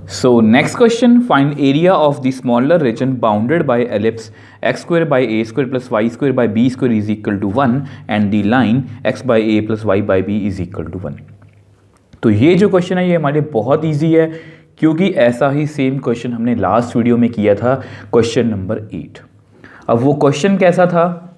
So next question, find area of the smaller region bounded by ellipse x square by a square plus y square by b square is equal to 1 and the line x by a plus y by b is equal to 1। तो ये जो question है ये हमारे बहुत easy है, क्योंकि ऐसा ही सेम क्वेश्चन हमने लास्ट वीडियो में किया था, क्वेश्चन नंबर 8। अब वो क्वेश्चन कैसा था,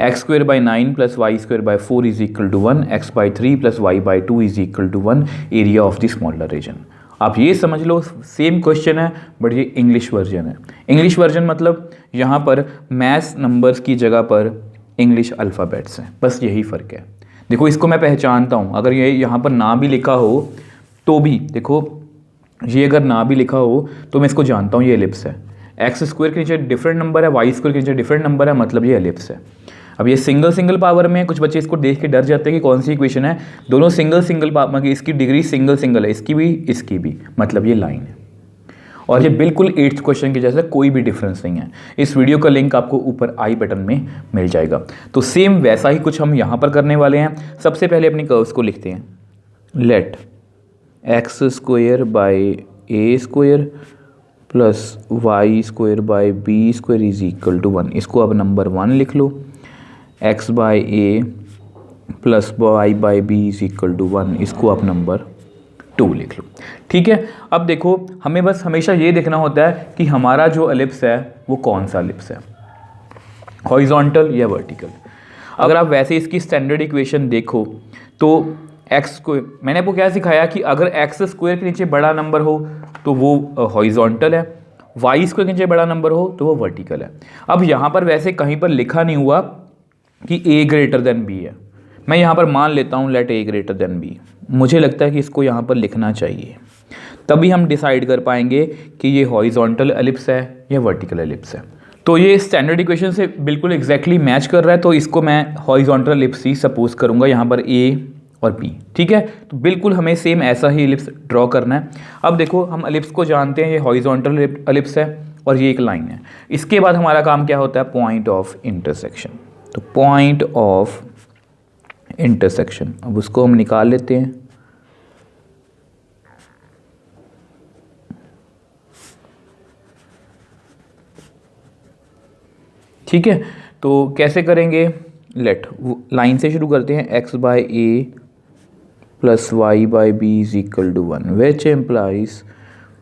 x square by 9 plus y square by 4 is equal to 1, x by 3 plus y by 2 is equal to 1, area of the smaller region. आप ये समझ लो सेम क्वेश्चन है, बट ये इंग्लिश वर्जन है। इंग्लिश वर्जन मतलब यहाँ पर मैथ्स नंबर्स की जगह पर इंग्लिश अल्फ़ाबेट्स हैं, बस यही फ़र्क है। देखो इसको मैं पहचानता हूँ, अगर ये यहाँ पर ना भी लिखा हो तो भी देखो, ये अगर ना भी लिखा हो तो मैं इसको जानता हूँ ये एलिप्स है। एक्स स्क्वायर के नीचे डिफरेंट नंबर है, वाई स्क्वायर के नीचे डिफरेंट नंबर है, मतलब ये एलिप्स है। अब ये सिंगल पावर में, कुछ बच्चे इसको देख के डर जाते हैं कि कौन सी इक्वेशन है, दोनों सिंगल पावर, इसकी डिग्री सिंगल है, इसकी भी, मतलब ये लाइन है। और ये बिल्कुल 8th क्वेश्चन के जैसा, कोई भी डिफरेंस नहीं है। इस वीडियो का लिंक आपको ऊपर आई बटन में मिल जाएगा। तो सेम वैसा ही कुछ हम यहाँ पर करने वाले हैं। सबसे पहले अपनी कर्व्स को लिखते हैं। Let x square by a square plus y square by b square is equal to 1। इसको अब नंबर 1 लिख लो। X by a plus y by b is equal to 1, इसको आप नंबर 2 लिख लो। ठीक है, अब देखो हमें बस हमेशा ये देखना होता है कि हमारा जो एलिप्स है वो कौन सा एलिप्स है, हॉरिजॉन्टल या वर्टिकल। अगर आप वैसे इसकी स्टैंडर्ड इक्वेशन देखो तो एक्स स्क्वायर, मैंने आपको क्या सिखाया कि अगर एक्स स्क्वायर के नीचे बड़ा नंबर हो तो वो हॉरिजॉन्टल है, वाई स्क्वायर के नीचे बड़ा नंबर हो तो वो वर्टिकल है। अब यहाँ पर वैसे कहीं पर लिखा नहीं हुआ कि a ग्रेटर देन b है, मैं यहाँ पर मान लेता हूँ let a greater than b। मुझे लगता है कि इसको यहाँ पर लिखना चाहिए, तभी हम डिसाइड कर पाएंगे कि ये हॉरिजॉन्टल एलिप्स है या वर्टिकल एलिप्स है। तो ये स्टैंडर्ड इक्वेशन से बिल्कुल एग्जैक्टली मैच कर रहा है, तो इसको मैं हॉरिजॉन्टल एलिप्स ही सपोज करूँगा, यहाँ पर a और b। ठीक है, तो बिल्कुल हमें सेम ऐसा ही एलिप्स ड्रॉ करना है। अब देखो हम एलिप्स को जानते हैं, ये हॉरिजॉन्टल एलिप्स है और ये एक लाइन है। इसके बाद हमारा काम क्या होता है, पॉइंट ऑफ इंटरसेक्शन। तो पॉइंट ऑफ इंटरसेक्शन, अब उसको हम निकाल लेते हैं। ठीक है, तो कैसे करेंगे, लेट लाइन से शुरू करते हैं। X by a plus y by b is equal to 1, which implies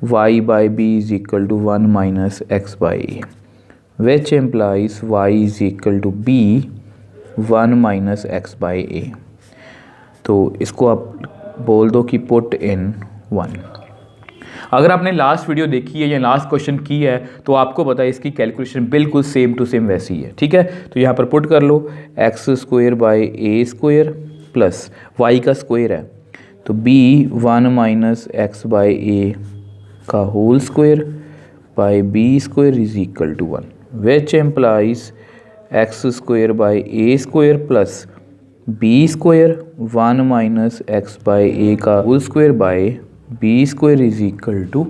y by b is equal to 1 minus x by a, which implies y is equal to b 1 minus x by a. तो इसको आप बोल दो कि put in 1। अगर आपने last video देखी है या लास्ट क्वेश्चन की है तो आपको पता है इसकी कैलकुलेशन बिल्कुल सेम टू सेम वैसी है। ठीक है, तो यहाँ पर पुट कर लो x square by a square plus y का स्क्वायर है तो b 1 minus x by a का whole square by b square is equal to 1, which implies x square by a square plus b square 1 minus x by a का whole square by b square is equal to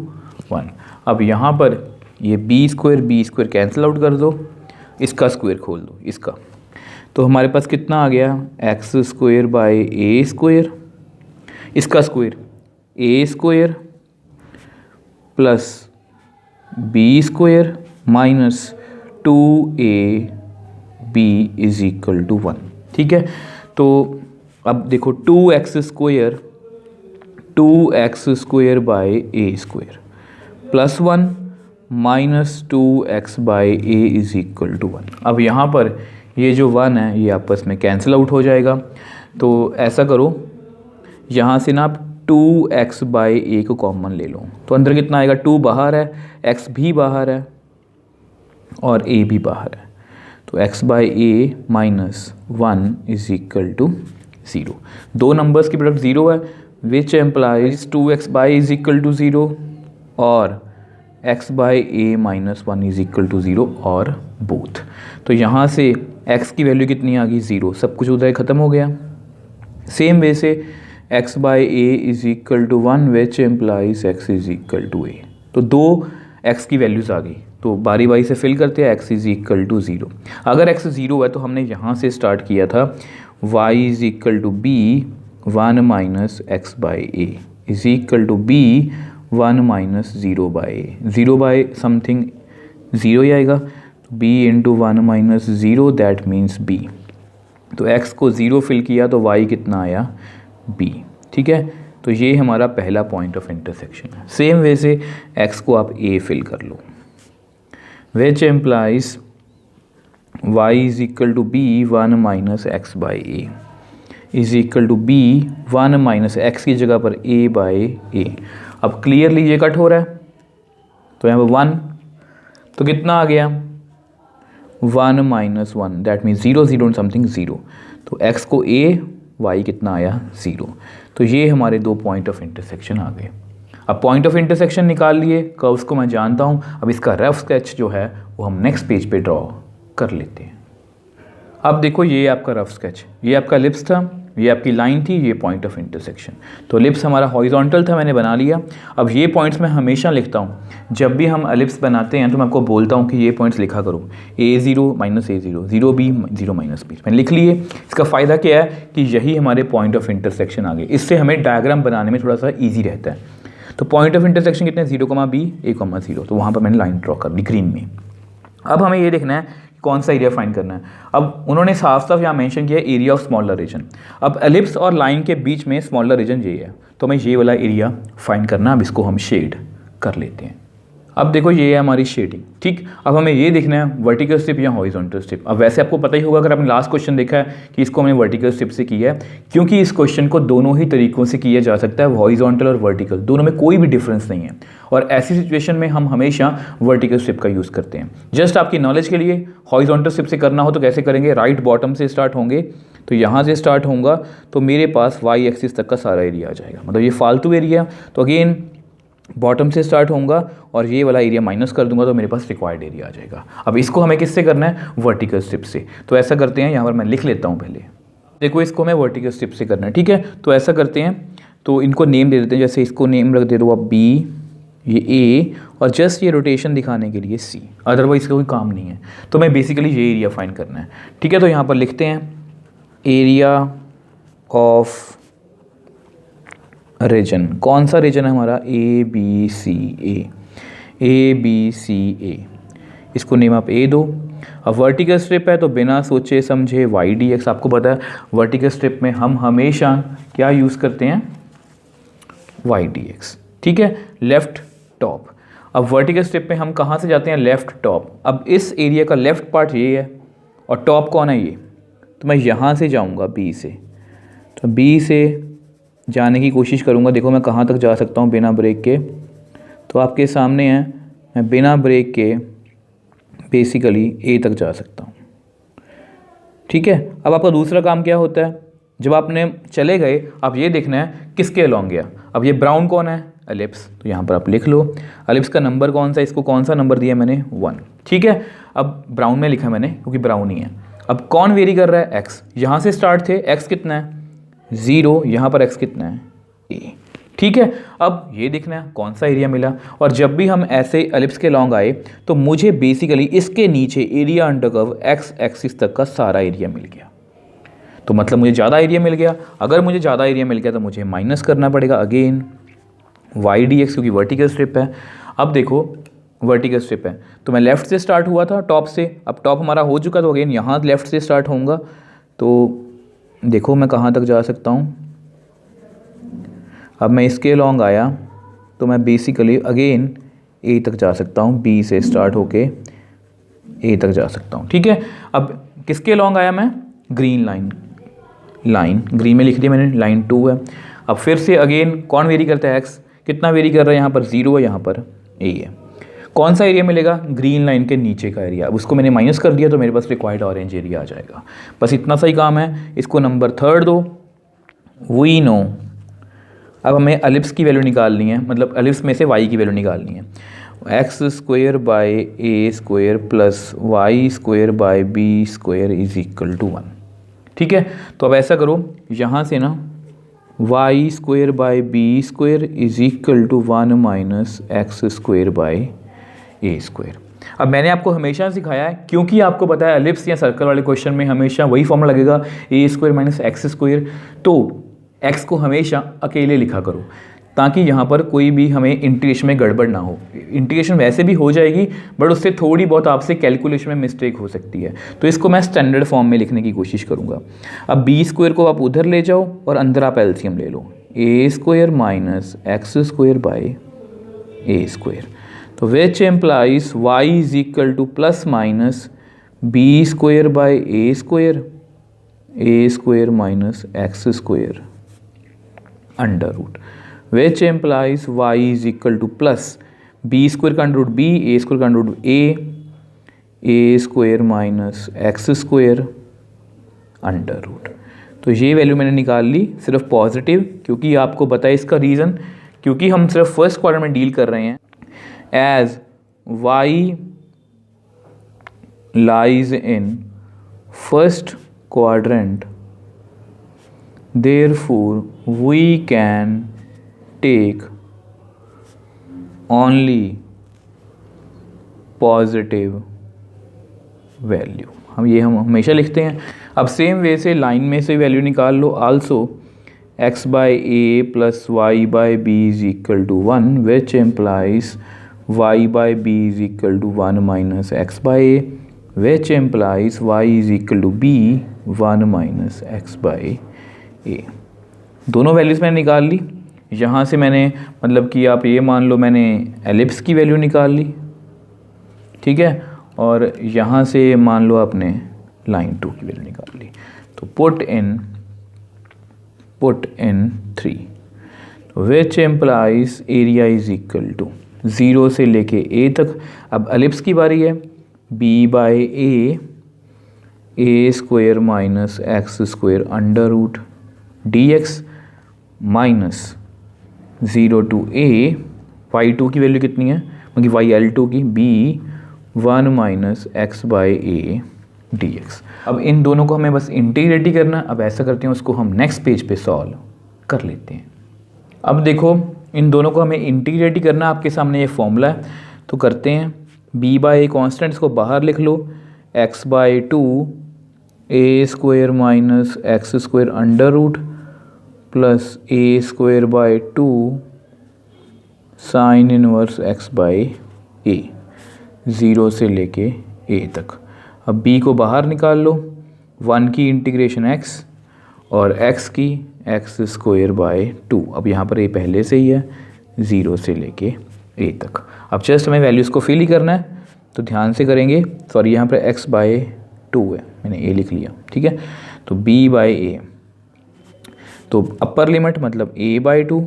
1। अब यहाँ पर ये B square cancel out कर दो, इसका square खोल दो इसका, तो हमारे पास कितना आ गया, x square by a square, इसका square a square plus b square minus 2ab is equal to 1। ठीक है, तो अब देखो 2x square by a square plus 1 minus 2x by a is equal to 1। अब यहाँ पर ये जो 1 है ये आपस में कैंसिल आउट हो जाएगा। तो ऐसा करो, यहाँ से ना आप 2x बाई ए को कॉमन ले लो, तो अंदर कितना आएगा, 2 बाहर है, x भी बाहर है और a भी बाहर है, तो x by a minus 1 is equal to 0। दो नंबर्स की प्रोडक्ट 0 है, which implies 2x by is equal to 0 और x by a minus 1 is equal to 0 और बोथ। तो यहाँ से x की वैल्यू कितनी आ गई, 0, सब कुछ उधर ख़त्म हो गया। सेम वे से x by a is equal to 1 which implies x is equal to a. तो दो x की वैल्यूज़ आ गई, तो बारी बारी से फिल करते हैं। x इज इक्वल टू 0, अगर x 0 है तो हमने यहाँ से स्टार्ट किया था y is equal to b 1 minus x by a is equal to b 1 minus 0 by a, 0 by something 0 ही आएगा, b into 1 minus 0 that means b। तो x को 0 फिल किया तो y कितना आया b। ठीक है, तो ये हमारा पहला पॉइंट ऑफ इंटरसेक्शन है। सेम वे से x को आप a फिल कर लो, which implies y is equal to b 1 minus x by a is equal to b 1 minus x की जगह पर a बाई ए। अब क्लियरली ये कट हो रहा है, तो यहाँ पर 1, तो कितना आ गया 1 माइनस 1 दैट मीन्स 0 0 समथिंग 0। तो x को a, y कितना आया 0। तो ये हमारे दो पॉइंट ऑफ इंटरसेक्शन आ गए। अब पॉइंट ऑफ इंटरसेक्शन निकाल लिए, कर्व्स को मैं जानता हूँ। अब इसका रफ स्केच जो है वो हम नेक्स्ट पेज पे ड्रॉ कर लेते हैं। अब देखो ये आपका रफ स्केच, ये आपका एलिप्स था, ये आपकी लाइन थी, ये पॉइंट ऑफ इंटरसेक्शन। तो एलिप्स हमारा हॉरिजॉन्टल था, मैंने बना लिया। अब ये पॉइंट्स मैं हमेशा लिखता हूँ, जब भी हम एलिप्स बनाते हैं तो मैं आपको बोलता हूँ कि ये पॉइंट्स लिखा करो, a0 minus a0, 0b 0 minus b। मैंने लिख लिए। इसका फ़ायदा क्या है कि यही हमारे पॉइंट ऑफ इंटरसेक्शन आ गए। इससे हमें डायग्राम बनाने में थोड़ा सा ईजी रहता है। तो पॉइंट ऑफ इंटरसेक्शन कितने 0, b, a, 0, तो वहाँ पर मैंने लाइन ड्रॉ कर ली ग्रीन में। अब हमें ये देखना है कौन सा एरिया फाइंड करना है। अब उन्होंने साफ साफ यहाँ मेंशन किया एरिया ऑफ स्मॉलर रीजन। अब एलिप्स और लाइन के बीच में स्मॉलर रीजन ये है, तो हमें ये वाला एरिया फाइंड करना। अब इसको हम शेड कर लेते हैं। अब देखो ये है हमारी शेडिंग। ठीक, अब हमें ये देखना है वर्टिकल स्ट्रिप या हॉरिजॉन्टल स्ट्रिप। अब वैसे आपको पता ही होगा, अगर आपने लास्ट क्वेश्चन देखा है कि इसको हमने वर्टिकल स्ट्रिप से किया है, क्योंकि इस क्वेश्चन को दोनों ही तरीकों से किया जा सकता है, हॉरिजॉन्टल और वर्टिकल, दोनों में कोई भी डिफरेंस नहीं है। और ऐसी सिचुएशन में हम हमेशा वर्टिकल स्ट्रिप का यूज़ करते हैं। जस्ट आपकी नॉलेज के लिए, हॉरिजॉन्टल स्ट्रिप से करना हो तो कैसे करेंगे, राइट बॉटम से स्टार्ट होंगे, तो यहाँ से स्टार्ट होगा तो मेरे पास y एक्सिस तक का सारा एरिया आ जाएगा, मतलब ये फालतू एरिया। तो अगेन बॉटम से स्टार्ट होऊंगा और ये वाला एरिया माइनस कर दूंगा तो मेरे पास रिक्वायर्ड एरिया आ जाएगा। अब इसको हमें किससे करना है, वर्टिकल स्ट्रिप से। तो ऐसा करते हैं, यहाँ पर मैं लिख लेता हूँ पहले। देखो इसको हमें वर्टिकल स्ट्रिप से करना है, ठीक है। तो ऐसा करते हैं, तो इनको नेम दे देते हैं। जैसे इसको नेम रख दे दो आप B, ये A, और जस्ट ये रोटेशन दिखाने के लिए C, अदरवाइज इसका कोई काम नहीं है। तो मैं बेसिकली ये एरिया फाइंड करना है, ठीक है। तो यहाँ पर लिखते हैं एरिया ऑफ रीजन। कौन सा रीजन है हमारा, ए बी सी ए। इसको नेम आप ए दो। अब वर्टिकल स्ट्रिप है तो बिना सोचे समझे वाई डी एक्स। आपको पता है वर्टिकल स्ट्रिप में हम हमेशा क्या यूज़ करते हैं, वाई डी एक्स, ठीक है, लेफ्ट टॉप। अब वर्टिकल स्ट्रिप में हम कहाँ से जाते हैं, लेफ्ट टॉप। अब इस एरिया का लेफ्ट पार्ट ये है और टॉप कौन है, ये। तो मैं यहाँ से जाऊँगा बी से, तो बी से जाने की कोशिश करूँगा। देखो मैं कहाँ तक जा सकता हूँ बिना ब्रेक के, तो आपके सामने है, मैं बिना ब्रेक के बेसिकली ए तक जा सकता हूँ, ठीक है। अब आपका दूसरा काम क्या होता है, जब आपने चले गए, आप ये देखना है किसके अलॉन्ग गया। अब ये ब्राउन कौन है, एलिप्स, तो यहाँ पर आप लिख लो एलिप्स का नंबर कौन सा, इसको कौन सा नंबर दिया मैंने, 1, ठीक है। अब ब्राउन में लिखा मैंने क्योंकि ब्राउन ही है। अब कौन वेरी कर रहा है, एक्स। यहाँ से स्टार्ट थे, एक्स कितना है 0, यहाँ पर x कितना है a, ठीक है। अब ये देखना है कौन सा एरिया मिला। और जब भी हम ऐसे एलिप्स के लॉन्ग आए तो मुझे बेसिकली इसके नीचे area under curve x axis तक का सारा एरिया मिल गया। तो मतलब मुझे ज़्यादा एरिया मिल गया। अगर मुझे ज़्यादा एरिया मिल गया तो मुझे माइनस करना पड़ेगा अगेन वाई डी एक्स, क्योंकि वर्टिकल स्ट्रिप है। अब देखो वर्टिकल स्ट्रिप है तो मैं लेफ़्ट से स्टार्ट हुआ था, टॉप से। अब टॉप हमारा हो चुका, तो अगेन यहाँ लेफ़्ट से स्टार्ट होऊंगा। तो देखो मैं कहाँ तक जा सकता हूँ। अब मैं इसके लॉन्ग आया तो मैं बेसिकली अगेन ए तक जा सकता हूँ, बी से स्टार्ट होके ए तक जा सकता हूँ, ठीक है। अब किसके लॉन्ग आया मैं, ग्रीन लाइन ग्रीन में लिख दिया मैंने, लाइन 2 है। अब फिर से अगेन कौन वेरी करता है, एक्स। कितना वेरी कर रहा है, यहाँ पर 0 है, यहाँ पर ए है। कौन सा एरिया मिलेगा, ग्रीन लाइन के नीचे का एरिया। अब उसको मैंने माइनस कर दिया तो मेरे पास रिक्वायर्ड ऑरेंज एरिया आ जाएगा। बस इतना सा ही काम है। इसको नंबर 3 दो, वी नो। अब हमें एलिप्स की वैल्यू निकालनी है, मतलब एलिप्स में से y की वैल्यू निकालनी है। X square by a square plus y square by b square is equal to 1, ठीक है। तो अब ऐसा करो, यहाँ से ना y square by b square is equal to 1 minus x square by a square. अब मैंने आपको हमेशा सिखाया है, क्योंकि आपको पता है एलिप्स या सर्कल वाले क्वेश्चन में हमेशा वही फॉर्मूला लगेगा, ए स्क्वायर माइनस एक्स स्क्वायर। तो एक्स को हमेशा अकेले लिखा करो, ताकि यहाँ पर कोई भी हमें इंटीग्रेशन में गड़बड़ ना हो। इंटीग्रेशन वैसे भी हो जाएगी बट उससे थोड़ी बहुत आपसे कैलकुलेशन में मिस्टेक हो सकती है, तो इसको मैं स्टैंडर्ड फॉर्म में लिखने की कोशिश करूँगा। अब बी स्क्वायर को आप उधर ले जाओ और अंदर आप एलसीएम ले लो, a square minus x square by a square, तो which implies y is equal to plus minus b square by a square minus x square under root, which implies y is equal to plus b square का under root b, a square का under root a square minus x square under root. तो ये value मैंने निकाल ली सिर्फ positive, क्योंकि आपको बताया इसका रीज़न, क्योंकि हम सिर्फ फर्स्ट क्वाड्रेंट में डील कर रहे हैं। As y lies in first quadrant, therefore we can take only positive value। हम हमेशा लिखते हैं। अब सेम वे से लाइन में से वैल्यू निकाल लो। Also x by a plus y by b is equal to 1 which implies y by b is equal to 1 minus x by a which implies y is equal to b 1 minus x by a. दोनों values मैंने निकाल ली। यहाँ से मैंने मतलब कि आप ये मान लो मैंने एलिप्स की वैल्यू निकाल ली, ठीक है, और यहाँ से मान लो आपने लाइन 2 की वैल्यू निकाल ली। तो put in 3 which implies area is equal to 0 से लेके ए तक। अब एलिप्स की बारी है। B by a square minus x square under root d x minus 0 to a, y 2 की वैल्यू कितनी है, क्योंकि वाई L2 की, b 1 minus x by a d x. अब इन दोनों को हमें बस इंटीग्रेट ही करना। अब ऐसा करते हैं, उसको हम नेक्स्ट पेज पे सॉल्व कर लेते हैं। अब देखो इन दोनों को हमें इंटीग्रेट ही करना। आपके सामने ये फॉर्मूला है, तो करते हैं। बी बाई ए कॉन्स्टेंट, इसको बाहर लिख लो, x by 2 a square minus x square under root plus a square by 2 sine inverse x by a, 0 से लेके ए तक। अब b को बाहर निकाल लो, 1 की इंटीग्रेशन x और x की एक्स स्क्वायर बाई 2। अब यहाँ पर a पहले से ही है, 0 से लेके a तक। अब जस्ट हमें वैल्यूज़ को फिल ही करना है, तो ध्यान से करेंगे। सॉरी, यहाँ पर x बाई 2 है, मैंने a लिख लिया, ठीक है। तो b बाई ए, तो अपर लिमिट मतलब a by 2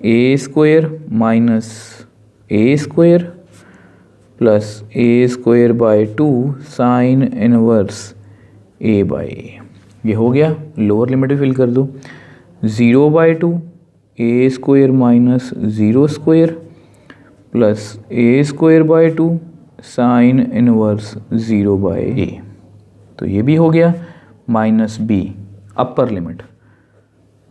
a square minus a square plus a square by 2 sine inverse a by a. ये हो गया। लोअर लिमिट भी फिल कर दो, 0 by 2 a square minus 0 square plus a square by 2 sine inverse 0 by a. तो ये भी हो गया। Minus b, upper limit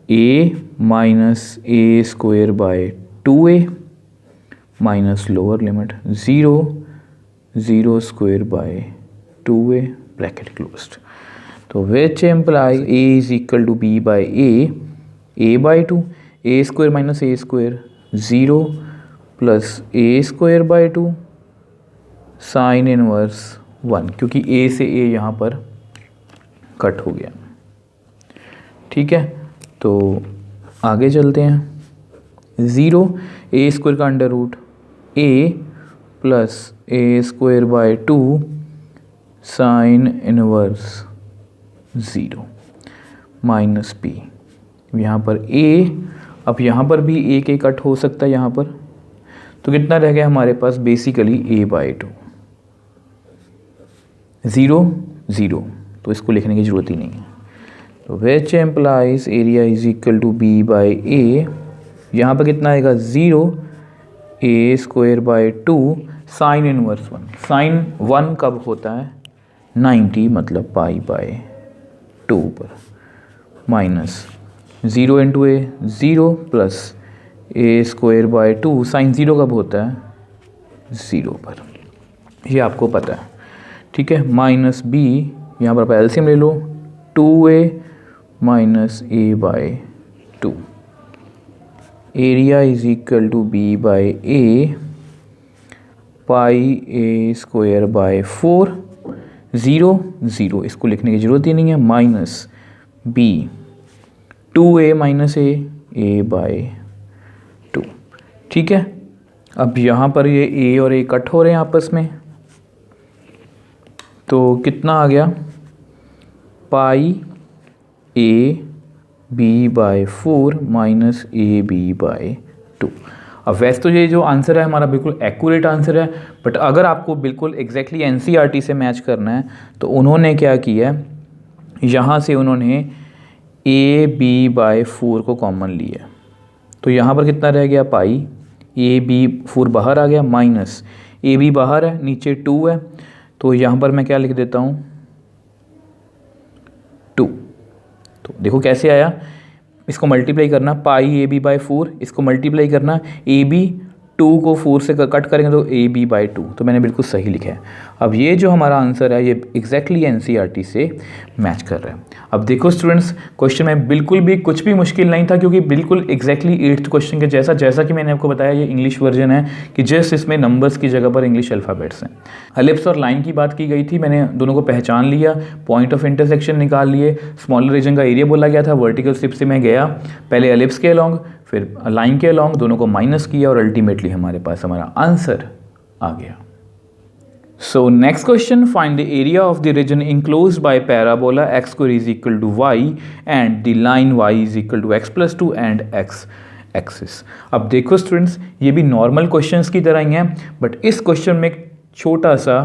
a minus a square by 2a minus lower limit 0 square by 2a bracket closed. तो which implies a is equal to b by a by 2, a square minus a square 0 plus a square by 2 sine inverse 1, क्योंकि a से a यहाँ पर cut हो गया, ठीक है। तो आगे चलते हैं। 0 ए स्क्वायर का under root a plus a square by 2 sine inverse 0 minus b, यहाँ पर a, अब यहाँ पर भी a के कट हो सकता है यहाँ पर, तो कितना रह गया हमारे पास बेसिकली a बाई 2, 0, तो इसको लिखने की ज़रूरत ही नहीं है। तो which implies area is equal to b by a, यहाँ पर कितना आएगा 0 a square by 2 sine inverse 1। Sine 1 कब होता है, 90 मतलब पाई बाई 2 पर, minus 0 into a 0 plus a square by 2 sine 0 कब होता है, 0 पर, ये आपको पता है, ठीक है। माइनस बी, यहाँ पर एलसीएम ले लो, 2a minus a by 2 area is equal to b by a pi a square by 4 0 0, इसको लिखने की ज़रूरत ही नहीं है, माइनस बी 2a माइनस ए बाय 2। ठीक है, अब यहाँ पर ये a और a कट हो रहे हैं आपस में, तो कितना आ गया, pi a b by 4 minus a b by 2। अब वैसे तो ये जो आंसर है हमारा बिल्कुल एक्यूरेट आंसर है, बट अगर आपको बिल्कुल एग्जैक्टली एनसीईआरटी से मैच करना है तो उन्होंने क्या किया है, यहाँ से उन्होंने ए बी बाय 4 को कॉमन लिया, तो यहाँ पर कितना रह गया, पाई ए बी 4 बाहर आ गया, माइनस ए बी बाहर है, नीचे 2 है, तो यहाँ पर मैं क्या लिख देता हूँ 2। तो देखो कैसे आया, इसको मल्टीप्लाई करना, पाई ए बी बाई 4, इसको मल्टीप्लाई करना, ए बी 2 को 4 से कट करेंगे तो ए बी बाई 2, तो मैंने बिल्कुल सही लिखा है। अब ये जो हमारा आंसर है ये एग्जैक्टली एनसीईआरटी से मैच कर रहा है। अब देखो स्टूडेंट्स, क्वेश्चन में बिल्कुल भी कुछ भी मुश्किल नहीं था, क्योंकि बिल्कुल एग्जैक्टली 8th क्वेश्चन के जैसा कि मैंने आपको बताया ये इंग्लिश वर्जन है कि जस्ट इसमें नंबर्स की जगह पर इंग्लिश अल्फ़ाबेट्स हैं। एलिप्स और लाइन की बात की गई थी, मैंने दोनों को पहचान लिया, पॉइंट ऑफ इंटरसेक्शन निकाल लिए, स्मॉलर रीजन का एरिया बोला गया था, वर्टिकल स्ट्रिप से मैं गया पहले एलिप्स के अलॉन्ग फिर लाइन के अलॉन्ग, दोनों को माइनस किया और अल्टीमेटली हमारे पास हमारा आंसर आ गया। So next question, find the area of the region enclosed by parabola x square is equal to y and the line y is equal to x plus 2 and x axis. अब देखो students, ये भी normal questions की तरह ही हैं, but इस question में एक छोटा सा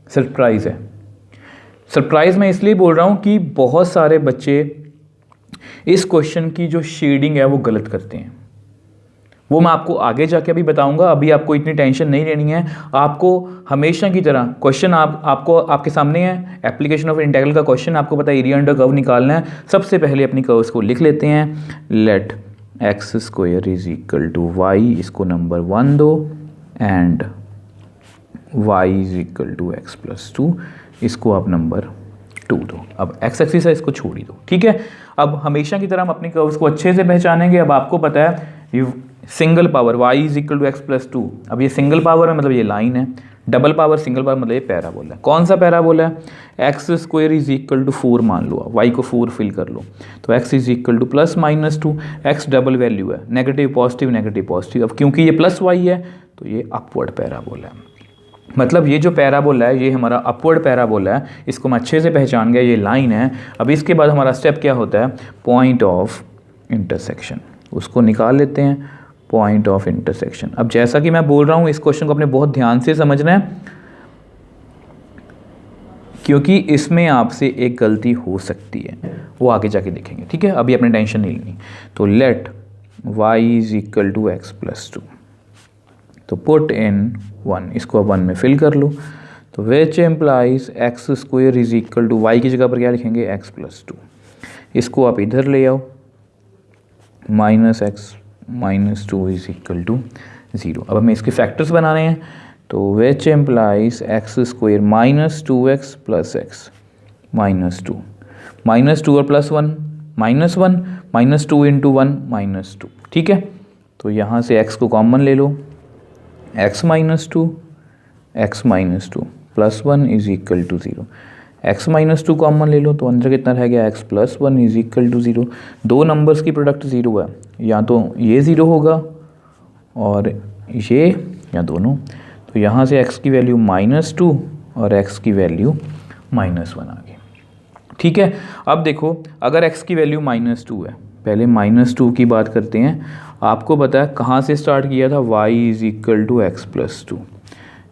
सरप्राइज है। सरप्राइज मैं इसलिए बोल रहा हूँ कि बहुत सारे बच्चे इस क्वेश्चन की जो शेडिंग है वो गलत करते हैं, वो मैं आपको आगे जाके अभी बताऊंगा। अभी आपको इतनी टेंशन नहीं लेनी है, आपको हमेशा की तरह क्वेश्चन आपको आपके सामने है, एप्लीकेशन ऑफ इंटीग्रल का क्वेश्चन, आपको पता है एरिया अंडर कर्व निकालना है। सबसे पहले अपनी कर्व्स को लिख लेते हैं, let x square is equal to y, इसको नंबर 1 दो, and y is equal to x plus 2, इसको आप नंबर 2 दो। अब एक्स एक्सिस है, इसको छोड़ ही दो। ठीक है, अब हमेशा की तरह हम अपनी कर्व्स को अच्छे से पहचानेंगे। अब आपको पता है ये single power y is equal to x plus 2, अब ये सिंगल पावर है मतलब ये लाइन है, डबल पावर सिंगल पावर मतलब ये पैराबोला है। कौन सा पैराबोला है, x square is equal to 4 मान लो, y को 4 फिल कर लो, तो x is equal to plus minus 2, x double value है, नेगेटिव पॉजिटिव, अब क्योंकि ये प्लस y है तो ये अपवर्ड पैराबोला है। मतलब ये जो पैराबोला है ये हमारा अपवर्ड पैराबोला है, इसको मैं अच्छे से पहचान गया, ये लाइन है। अब इसके बाद हमारा स्टेप क्या होता है, पॉइंट ऑफ इंटरसेक्शन, उसको निकाल लेते हैं, पॉइंट ऑफ इंटरसेक्शन। अब जैसा कि मैं बोल रहा हूँ इस क्वेश्चन को अपने बहुत ध्यान से समझना है, क्योंकि इसमें आपसे एक गलती हो सकती है, वो आगे जाके देखेंगे। ठीक है, अभी अपने टेंशन नहीं लेनी। तो let y is equal to x plus 2, तो पुट इन 1, इसको 1 में फिल कर लो, तो which implies x square is equal to y की जगह पर क्या लिखेंगे, एक्स प्लस 2, इसको आप इधर ले आओ, minus x minus 2 is equal to 0। अब हमें इसके फैक्टर्स बनाने हैं, तो which implies x square minus 2x plus x minus 2, minus 2 और plus 1 minus 1, minus 2 into 1 minus 2। ठीक है, तो यहाँ से x को कॉमन ले लो, x minus 2 plus 1 is equal to 0, x minus 2 common ले लो, तो अंदर कितना रह गया, x plus 1 is equal to 0। दो नंबर्स की प्रोडक्ट 0 है, या तो ये 0 होगा और ये, या दोनों। तो यहाँ से x की वैल्यू माइनस 2 और x की वैल्यू माइनस 1 आ गई। ठीक है, अब देखो अगर x की वैल्यू माइनस 2 है, पहले माइनस 2 की बात करते हैं। आपको पता है कहाँ से स्टार्ट किया था, y is equal to x plus 2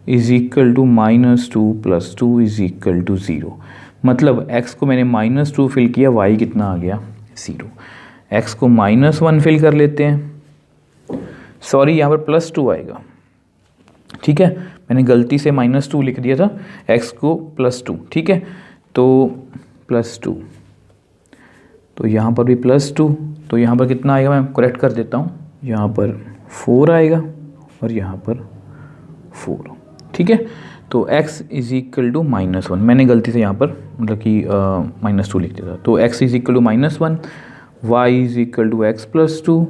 is equal to minus 2 plus 2 is equal to 0। मतलब x को मैंने माइनस 2 फिल किया, y कितना आ गया, 0। x को माइनस 1 फिल कर लेते हैं, सॉरी यहाँ पर प्लस 2 आएगा। ठीक है, मैंने गलती से माइनस 2 लिख दिया था, x को प्लस 2। ठीक है, तो प्लस 2, तो यहाँ पर भी प्लस 2, तो यहाँ पर कितना आएगा, मैं करेक्ट कर देता हूँ, यहाँ पर 4 आएगा और यहाँ पर 4। ठीक है, तो x is equal to minus 1, मैंने गलती से यहाँ पर मतलब कि माइनस 2 लिख दिया था, तो x is equal to minus 1, y is equal to x plus 2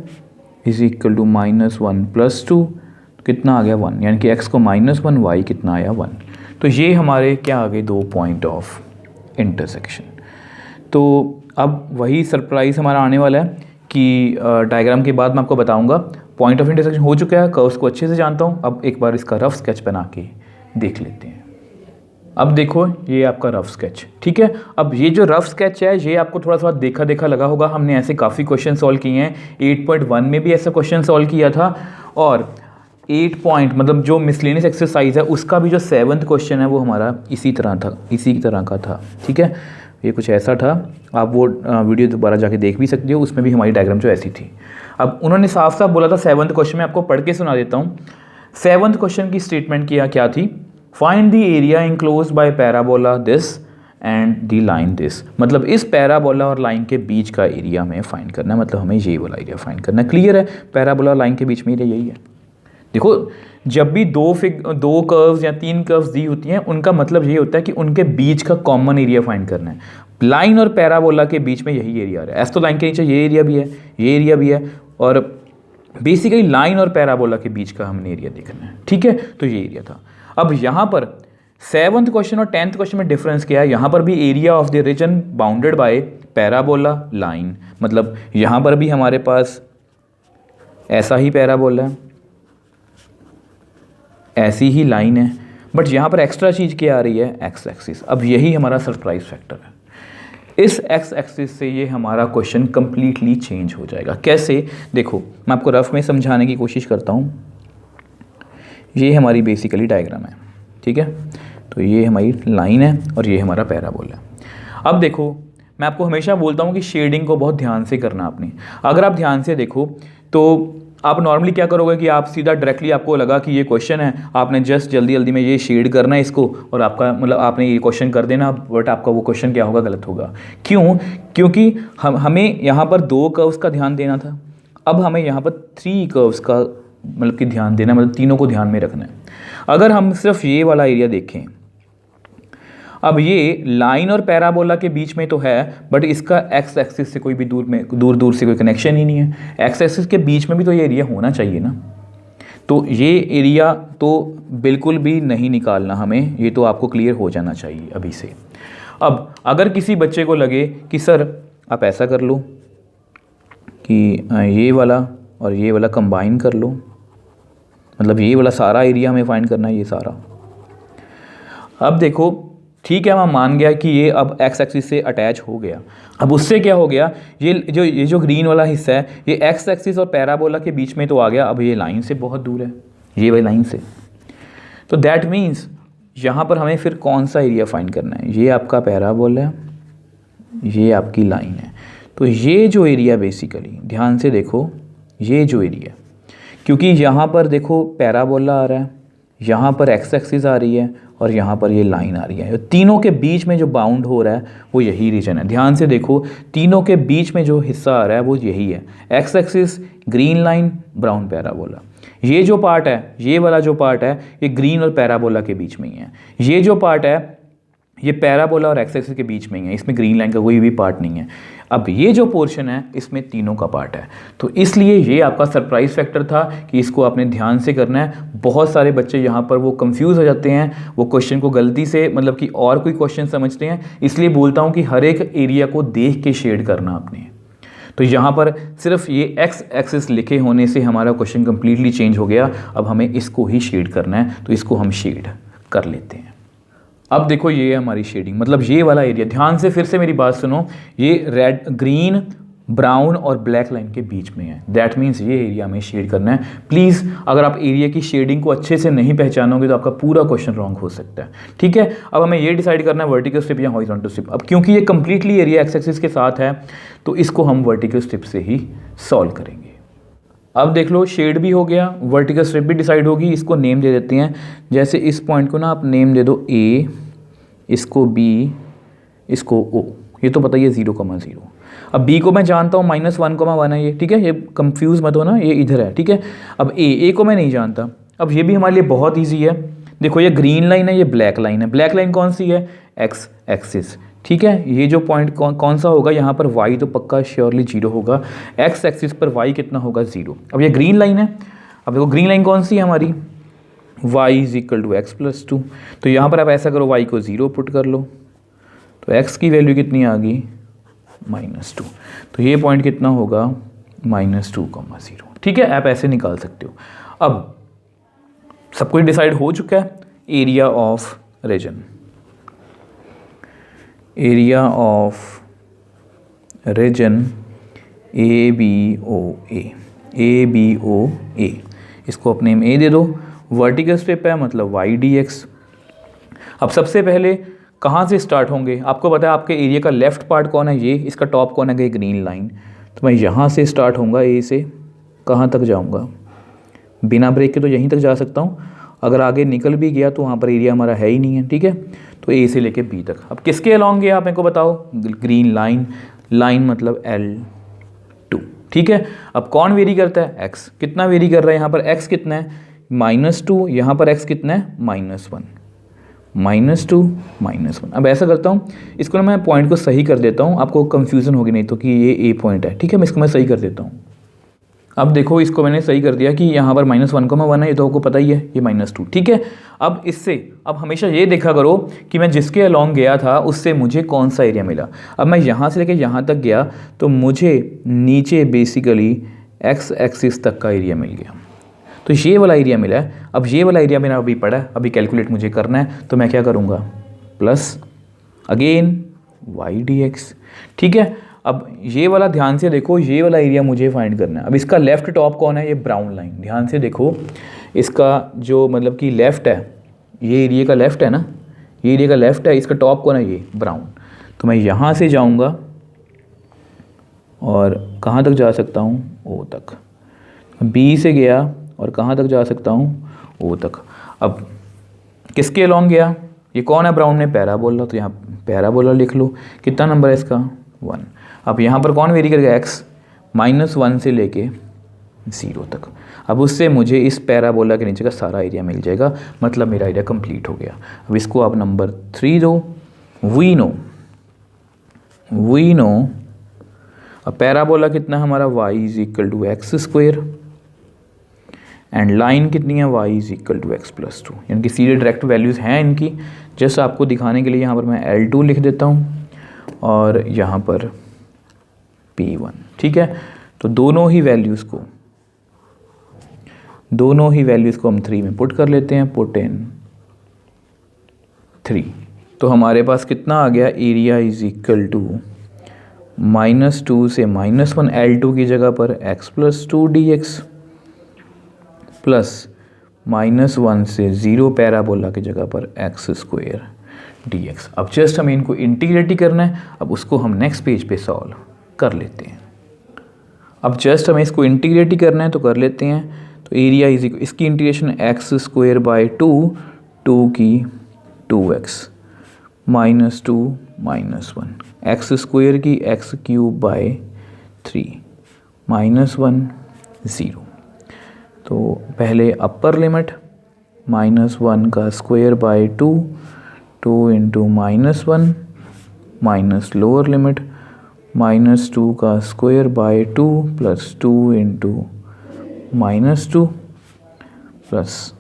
is equal to -1 + 2, कितना आ गया 1, यानी कि x को -1, y कितना आया 1। तो ये हमारे क्या आ गए 2 पॉइंट ऑफ इंटरसेक्शन। तो अब वही सरप्राइज़ हमारा आने वाला है कि डायग्राम के बाद मैं आपको बताऊंगा। पॉइंट ऑफ इंटरसेक्शन हो चुका है, कर्व्स को अच्छे से जानता हूँ। अब एक बार इसका रफ स्केच बना के देख लेते हैं। अब देखो ये आपका रफ स्केच, ठीक है। अब ये जो रफ स्केच है ये आपको थोड़ा सा देखा देखा लगा होगा, हमने ऐसे काफ़ी क्वेश्चन सॉल्व किए हैं। 8.1 में भी ऐसा क्वेश्चन सॉल्व किया था, और 8 पॉइंट मतलब जो मिसलेनियस एक्सरसाइज है उसका भी जो 7th क्वेश्चन है वो हमारा इसी तरह का था, ठीक है। ये कुछ ऐसा था, आप वो वीडियो दोबारा जाके देख भी सकते हो, उसमें भी हमारी डायग्राम जो ऐसी थी। अब उन्होंने साफ साफ बोला था 7th क्वेश्चन में, आपको पढ़ के सुना देता हूँ। 7th क्वेश्चन की स्टेटमेंट क्या थी, find the area enclosed bye parabola this and the line this. मतलब इस पैराबोला और लाइन के बीच का एरिया हमें फाइंड करना है, मतलब हमें ये वाला एरिया फाइंड करना है। क्लियर है, पैराबोला और लाइन के बीच में एरिया यही है। देखो जब भी दो कर्व्स या 3 कर्व्स दी होती हैं, उनका मतलब ये होता है कि उनके बीच का कॉमन एरिया फाइंड करना है। लाइन और पैराबोला के बीच में यही एरिया है। ऐसे तो लाइन के नीचे ये एरिया भी है, ये एरिया भी है, और बेसिकली लाइन और पैराबोला के बीच का हमने एरिया देखना है, ठीक है। तो ये एरिया था। अब यहाँ पर 7th क्वेश्चन और 10th क्वेश्चन में डिफरेंस क्या है, यहाँ पर भी area of the reason bounded by parabola line, मतलब यहाँ पर भी हमारे पास ऐसा ही पैराबोला है, ऐसी ही लाइन है, बट यहाँ पर एक्स्ट्रा चीज़ क्या आ रही है, एक्स एक्सिस। अब यही हमारा सरप्राइज फैक्टर है। इस एक्स एक्सिस से ये हमारा क्वेश्चन कंप्लीटली चेंज हो जाएगा। कैसे, देखो मैं आपको रफ में समझाने की कोशिश करता हूँ। ये हमारी बेसिकली डायग्राम है, ठीक है। तो ये हमारी लाइन है और ये हमारा पैराबोला है। अब देखो मैं आपको हमेशा बोलता हूँ कि शेडिंग को बहुत ध्यान से करना आपने। अगर आप ध्यान से देखो तो आप नॉर्मली क्या करोगे कि आप सीधा डायरेक्टली, आपको लगा कि ये क्वेश्चन है, आपने जस्ट जल्दी जल्दी में ये शेड करना है इसको, और आपका मतलब आपने ये क्वेश्चन कर देना, बट आपका वो क्वेश्चन क्या होगा, गलत होगा। क्यों? क्योंकि हमें यहाँ पर 2 कर्व्स का ध्यान देना था, अब हमें यहाँ पर 3 कर्व्स का मतलब कि ध्यान देना, मतलब तीनों को ध्यान में रखना है। अगर हम सिर्फ ये वाला एरिया देखें, अब ये लाइन और पैराबोला के बीच में तो है, बट इसका एक्स एक्सिस से कोई भी दूर से कोई कनेक्शन ही नहीं है। एक्स एक्सिस के बीच में भी तो ये एरिया होना चाहिए ना। तो ये एरिया तो बिल्कुल भी नहीं निकालना हमें, ये तो आपको क्लियर हो जाना चाहिए अभी से। अब अगर किसी बच्चे को लगे कि सर आप ऐसा कर लो कि ये वाला और ये वाला कंबाइन कर लो, मतलब ये वाला सारा एरिया हमें फाइंड करना है, ये सारा। अब देखो ठीक है, मैं मान गया कि ये अब एक्स एक्सिस से अटैच हो गया। अब उससे क्या हो गया, ये जो ग्रीन वाला हिस्सा है, ये एक्स एक्सिस और पैराबोला के बीच में तो आ गया, अब ये लाइन से बहुत दूर है, ये वाली लाइन से। तो दैट मीन्स यहाँ पर हमें फिर कौन सा एरिया फाइंड करना है, ये आपका पैराबोला है, ये आपकी लाइन है। तो ये जो एरिया बेसिकली ध्यान से देखो, ये जो एरिया, क्योंकि यहाँ पर देखो पैराबोला आ रहा है, यहाँ पर एक्स एक्सिस आ रही है और यहाँ पर ये लाइन आ रही है, तीनों के बीच में जो बाउंड हो रहा है वो यही रीजन है। ध्यान से देखो, तीनों के बीच में जो हिस्सा आ रहा है वो यही है, x axis, green line, brown parabola. ये जो पार्ट है, ये वाला जो पार्ट है, ये ग्रीन और पैराबोला के बीच में ही है। ये जो पार्ट है ये पैराबोला और एक्स एक्सिस के बीच में ही है, इसमें ग्रीन लाइन का कोई भी पार्ट नहीं है। अब ये जो पोर्शन है इसमें तीनों का पार्ट है। तो इसलिए ये आपका सरप्राइज फैक्टर था कि इसको आपने ध्यान से करना है। बहुत सारे बच्चे यहाँ पर वो कंफ्यूज हो जाते हैं, वो क्वेश्चन को गलती से मतलब कि और कोई क्वेश्चन समझते हैं। इसलिए बोलता हूँ कि हर एक एरिया को देख के शेड करना आपने। तो यहाँ पर सिर्फ ये एक्स एक्सिस लिखे होने से हमारा क्वेश्चन कंप्लीटली चेंज हो गया। अब हमें इसको ही शेड करना है, तो इसको हम शेड कर लेते हैं। अब देखो ये है हमारी शेडिंग, मतलब ये वाला एरिया, ध्यान से फिर से मेरी बात सुनो, ये रेड, ग्रीन, ब्राउन और ब्लैक लाइन के बीच में है। दैट मीन्स ये एरिया हमें शेड करना है। प्लीज़ अगर आप एरिया की शेडिंग को अच्छे से नहीं पहचानोगे तो आपका पूरा क्वेश्चन रॉन्ग हो सकता है, ठीक है। अब हमें ये डिसाइड करना है वर्टिकल स्ट्रिप या हॉरिजॉन्टल स्ट्रिप। अब क्योंकि ये कंप्लीटली एरिया एक्स एक्सिस के साथ है तो इसको हम वर्टिकल स्ट्रिप से ही सॉल्व करेंगे। अब देख लो शेड भी हो गया, वर्टिकल स्ट्रिप भी डिसाइड होगी। इसको नेम दे देते हैं, जैसे इस पॉइंट को ना आप नेम दे दो ए, इसको बी, इसको ओ। ये तो बताइए 0,0। अब बी को मैं जानता हूँ -1,1 है ये, ठीक है, ये कंफ्यूज मत हो ना, ये इधर है, ठीक है। अब ए को मैं नहीं जानता। अब ये भी हमारे लिए बहुत ईजी है। देखो ये ग्रीन लाइन है, ये ब्लैक लाइन है। ब्लैक लाइन कौन सी है, एक्स एक्सिस, ठीक है। ये जो पॉइंट कौन सा होगा यहाँ पर, y तो पक्का श्योरली 0 होगा, x एक्सिस पर y कितना होगा 0। अब ये ग्रीन लाइन है, अब देखो ग्रीन लाइन कौन सी है हमारी, y is equal to x plus 2। तो यहाँ पर आप ऐसा करो, y को 0 पुट कर लो, तो x की वैल्यू कितनी आ गई -2। तो ये पॉइंट कितना होगा -2,0। ठीक है, आप ऐसे निकाल सकते हो। अब सब कुछ डिसाइड हो चुका है। Area of region, area of region ABOA, इसको अपने में A दे दो। वर्टिकल स्टेप है मतलब y dx। अब सबसे पहले कहाँ से स्टार्ट होंगे, आपको पता है आपके एरिया का लेफ्ट पार्ट कौन है, ये, इसका टॉप कौन है, ये ग्रीन लाइन। तो मैं यहाँ से स्टार्ट होऊंगा, A से कहाँ तक जाऊँगा, बिना ब्रेक के तो यहीं तक जा सकता हूँ। अगर आगे निकल भी गया तो वहाँ पर एरिया हमारा है ही नहीं है। ठीक है, तो A से लेके B तक। अब किसके अलॉन्ग गया आप मेरे को बताओ, ग्रीन लाइन, लाइन मतलब L2। ठीक है, अब कौन वेरी करता है, x। कितना वेरी कर रहा है यहाँ पर, x कितना है -2, यहाँ पर x कितना है -1, -2 -1। अब ऐसा करता हूँ, इसको ना मैं पॉइंट को सही कर देता हूँ, आपको कंफ्यूजन होगी नहीं तो कि ये A पॉइंट है। ठीक है, मैं इसको सही कर देता हूँ। अब देखो इसको मैंने सही कर दिया कि यहाँ पर -1,1 है, ये तो आपको पता ही है, ये -2। ठीक है, अब इससे अब हमेशा ये देखा करो कि मैं जिसके अलॉन्ग गया था उससे मुझे कौन सा एरिया मिला। अब मैं यहाँ से लेके यहाँ तक गया तो मुझे नीचे बेसिकली x एक्सिस तक का एरिया मिल गया, तो ये वाला एरिया मिला है। अब ये वाला एरिया मेरा अभी पड़ा है, अभी कैलकुलेट मुझे करना है, तो मैं क्या करूँगा, प्लस अगेन y dx। ठीक है, अब ये वाला ध्यान से देखो, ये वाला एरिया मुझे फाइंड करना है। अब इसका लेफ्ट टॉप कौन है, ये ब्राउन लाइन, ध्यान से देखो, इसका जो मतलब कि लेफ्ट है, ये एरिया का लेफ्ट है ना, ये एरिया का लेफ्ट है, इसका टॉप कौन है, ये ब्राउन। तो मैं यहाँ से जाऊँगा और कहाँ तक जा सकता हूँ, O तक। B से गया और कहाँ तक जा सकता हूँ, O तक। अब किसके अलॉन्ग गया, ये कौन है ब्राउन में, पैराबोला। तो यहाँ पैराबोला लिख लो, कितना नंबर है इसका 1। अब यहाँ पर कौन वेरी करेगा, x, -1 से लेके 0 तक। अब उससे मुझे इस पैराबोला के नीचे का सारा एरिया मिल जाएगा, मतलब मेरा एरिया कंप्लीट हो गया। अब इसको आप नंबर 3 दो। वी नो अब पैराबोला कितना हमारा, y is equal to x², and line कितनी है, y is equal to x plus 2। यानी कि सीधे डायरेक्ट वैल्यूज़ हैं इनकी। जस्ट आपको दिखाने के लिए यहाँ पर मैं L2 लिख देता हूँ और यहाँ पर P1। ठीक है, तो दोनों ही वैल्यूज़ को हम 3 में पुट कर लेते हैं, पुट इन 3। तो हमारे पास कितना आ गया, एरिया इज इक्वल टू -2 से -1, L2 की जगह पर x प्लस 2 dx, प्लस -1 से 0 पैराबोला की जगह पर x² dx। अब जस्ट हमें इनको इंटीग्रेट ही करना है। अब उसको हम नेक्स्ट पेज पे सॉल्व कर लेते हैं। अब जस्ट हमें इसको इंटीग्रेट ही करना है तो कर लेते हैं। तो एरिया इज इसकी इंटीग्रेशन x² बाई 2, 2 की 2x -2 -1, x² की x³ बाई 3 -1 0। तो पहले अपर लिमिट -1 का square by 2, 2 into -1 minus lower limit -2 का square by 2 plus 2 into -2 plus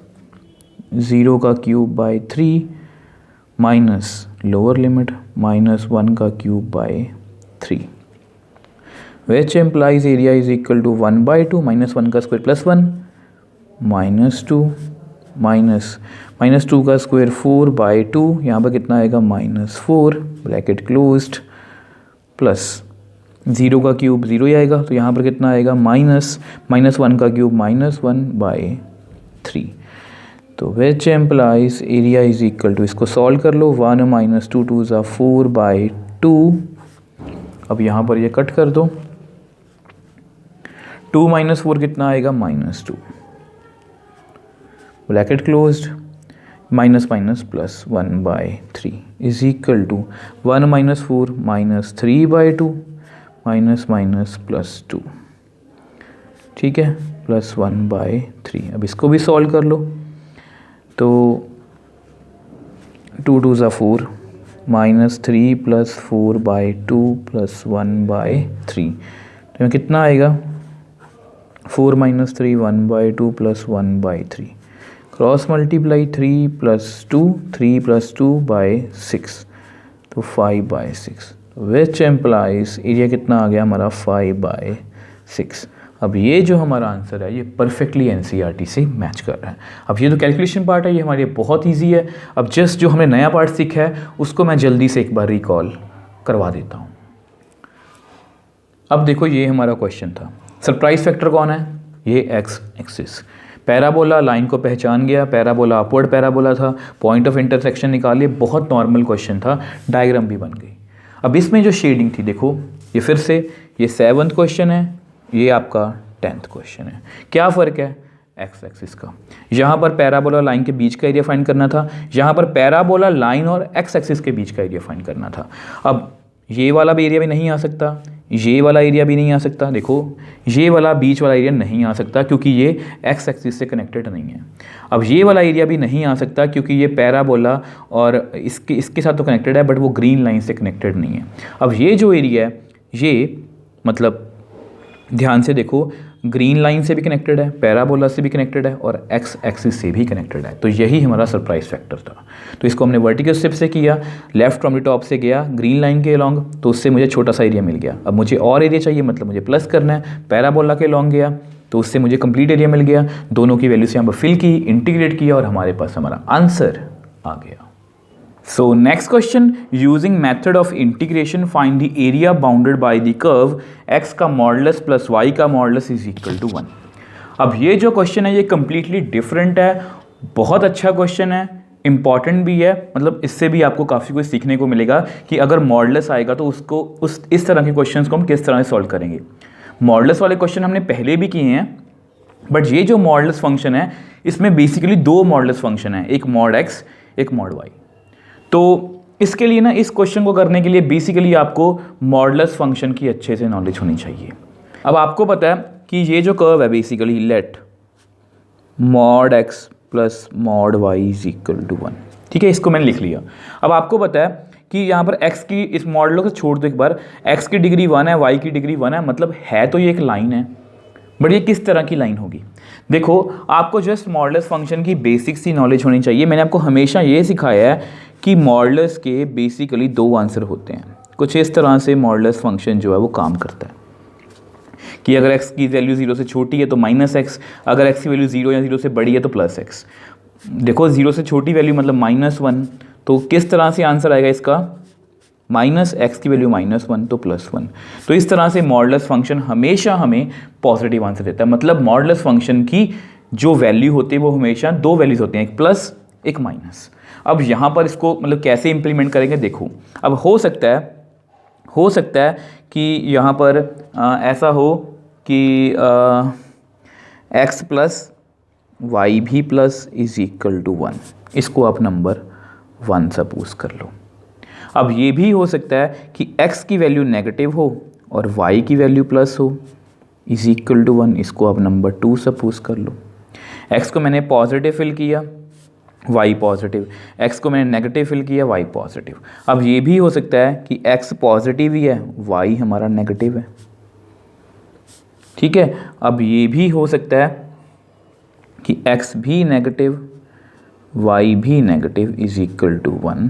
0 का cube by 3 minus lower limit -1 का cube by 3, which implies area is equal to 1/2 -1 का square plus 1 -2 -2 का square 4/2, यहाँ पर कितना आएगा -4 ब्रैकेट क्लोज्ड, प्लस 0 का क्यूब 0 ही आएगा, तो यहाँ पर कितना आएगा -1 का क्यूब -1/3। तो which implies area is equal to, इसको सॉल्व कर लो, 1 - 2 2 ज़ा 4/2। अब यहाँ पर ये कट कर दो, 2 - 4 कितना आएगा -2 bracket closed, minus minus plus 1/3 is equal to 1 - 4 -3/2 minus minus plus 2, ठीक है, प्लस 1/3। अब इसको भी सॉल्व कर लो, तो 2 2 ज़ा 4 -3 + 4/2 + 1/3, तो में कितना आएगा 4 - 3 1/2 + 1/3, क्रॉस मल्टीप्लाई 3 + 2 3 + 2/6, तो 5/6, विच एम्प्लाइज एरिया कितना आ गया हमारा 5/6। अब ये जो हमारा आंसर है ये परफेक्टली एनसीईआरटी से मैच कर रहा है। अब ये जो कैलकुलेशन पार्ट है ये हमारे लिए बहुत इजी है। अब जस्ट जो हमने नया पार्ट सीखा है उसको मैं जल्दी से एक बार रिकॉल करवा देता हूँ। अब देखो ये हमारा क्वेश्चन था, सरप्राइज फैक्टर कौन है, ये एक्स एक्सिस, पैराबोला लाइन को पहचान गया, पैराबोला अपवर्ड पैराबोला था, पॉइंट ऑफ इंटरसेक्शन निकालिए, बहुत नॉर्मल क्वेश्चन था, डायग्राम भी बन गई। अब इसमें जो शेडिंग थी देखो, ये फिर से ये 7th क्वेश्चन है, ये आपका 10th क्वेश्चन है। क्या फ़र्क है एक्स एक्सिस का, यहाँ पर पैराबोला लाइन के बीच का एरिया फाइंड करना था, यहाँ पर पैराबोला लाइन और एक्स एक्सिस के बीच का एरिया फाइंड करना था। अब ये वाला भी एरिया भी नहीं आ सकता, ये वाला एरिया भी नहीं आ सकता, देखो ये वाला बीच वाला एरिया नहीं आ सकता क्योंकि ये एक्स एक्सिस से कनेक्टेड नहीं है। अब ये वाला एरिया भी नहीं आ सकता क्योंकि ये पैराबोला और इसके साथ तो कनेक्टेड है बट वो ग्रीन लाइन से कनेक्टेड नहीं है। अब ये जो एरिया है ये मतलब ध्यान से देखो, ग्रीन लाइन से भी कनेक्टेड है, पैराबोला से भी कनेक्टेड है और एक्स एक्सिस से भी कनेक्टेड है, तो यही हमारा सरप्राइज फैक्टर था। तो इसको हमने वर्टिकल स्टेप से किया, लेफ्ट फ्रॉम द टॉप से गया ग्रीन लाइन के अलॉन्ग, तो उससे मुझे छोटा सा एरिया मिल गया। अब मुझे और एरिया चाहिए, मतलब मुझे प्लस करना है, पैराबोला के अलॉन्ग गया तो उससे मुझे कंप्लीट एरिया मिल गया, दोनों की वैल्यू से यहाँ पर फिल की, इंटीग्रेट किया और हमारे पास हमारा आंसर आ गया। So next question, using method of integration find the area bounded by the curve x का मॉडुलस प्लस y का मॉडुलस इज इक्वल टू 1। अब ये जो क्वेश्चन है ये कम्प्लीटली डिफरेंट है, बहुत अच्छा क्वेश्चन है, इंपॉर्टेंट भी है, मतलब इससे भी आपको काफ़ी कुछ सीखने को मिलेगा कि अगर मॉडुलस आएगा तो उसको इस तरह के क्वेश्चंस को हम किस तरह से सॉल्व करेंगे। मॉडुलस वाले क्वेश्चन हमने पहले भी किए हैं, बट ये जो मॉडुलस फंक्शन है इसमें बेसिकली दो मॉडुलस फंक्शन है, एक मॉड x एक मॉड y। तो इसके लिए ना इस क्वेश्चन को करने के लिए बेसिकली आपको मॉडुलस फंक्शन की अच्छे से नॉलेज होनी चाहिए। अब आपको पता है कि ये जो कर्व है basically let mod x plus mod y is equal to 1, ठीक है, इसको मैंने लिख लिया। अब आपको पता है कि यहाँ पर x की इस मॉडुलो को छोड़ दो एक बार, x की डिग्री 1 है, y की डिग्री 1 है, मतलब है तो ये एक लाइन है, बट ये किस तरह की लाइन होगी। देखो आपको जस्ट मॉडुलस फंक्शन की बेसिक सी नॉलेज होनी चाहिए। मैंने आपको हमेशा ये सिखाया है कि मॉडुलस के बेसिकली दो आंसर होते हैं, कुछ इस तरह से मॉडुलस फंक्शन जो है वो काम करता है कि अगर x की वैल्यू 0 से छोटी है तो -x, अगर x की वैल्यू 0 या 0 से बड़ी है तो +x। देखो 0 से छोटी वैल्यू मतलब -1, तो किस तरह से आंसर आएगा इसका, -x की वैल्यू -1 तो +1। तो इस तरह से मॉडुलस फंक्शन हमेशा हमें पॉजिटिव आंसर देता है, मतलब मॉडुलस फंक्शन की जो वैल्यू होती है वो हमेशा दो वैल्यूज होती हैं, एक प्लस एक माइनस। अब यहाँ पर इसको मतलब कैसे इंप्लीमेंट करेंगे देखो, अब हो सकता है कि यहाँ पर ऐसा हो कि x प्लस वाई भी प्लस इज इक्वल टू 1, इसको आप नंबर 1 सपोज कर लो। अब ये भी हो सकता है कि x की वैल्यू नेगेटिव हो और y की वैल्यू प्लस हो इज इक्वल टू 1, इसको आप नंबर 2 सपोज कर लो। x को मैंने पॉजिटिव फिल किया, y पॉजिटिव, x को मैंने नेगेटिव फिल किया, y पॉजिटिव। अब ये भी हो सकता है कि x पॉजिटिव ही है, y हमारा नेगेटिव है, ठीक है। अब ये भी हो सकता है कि x भी नेगेटिव y भी नेगेटिव इज इक्वल टू 1।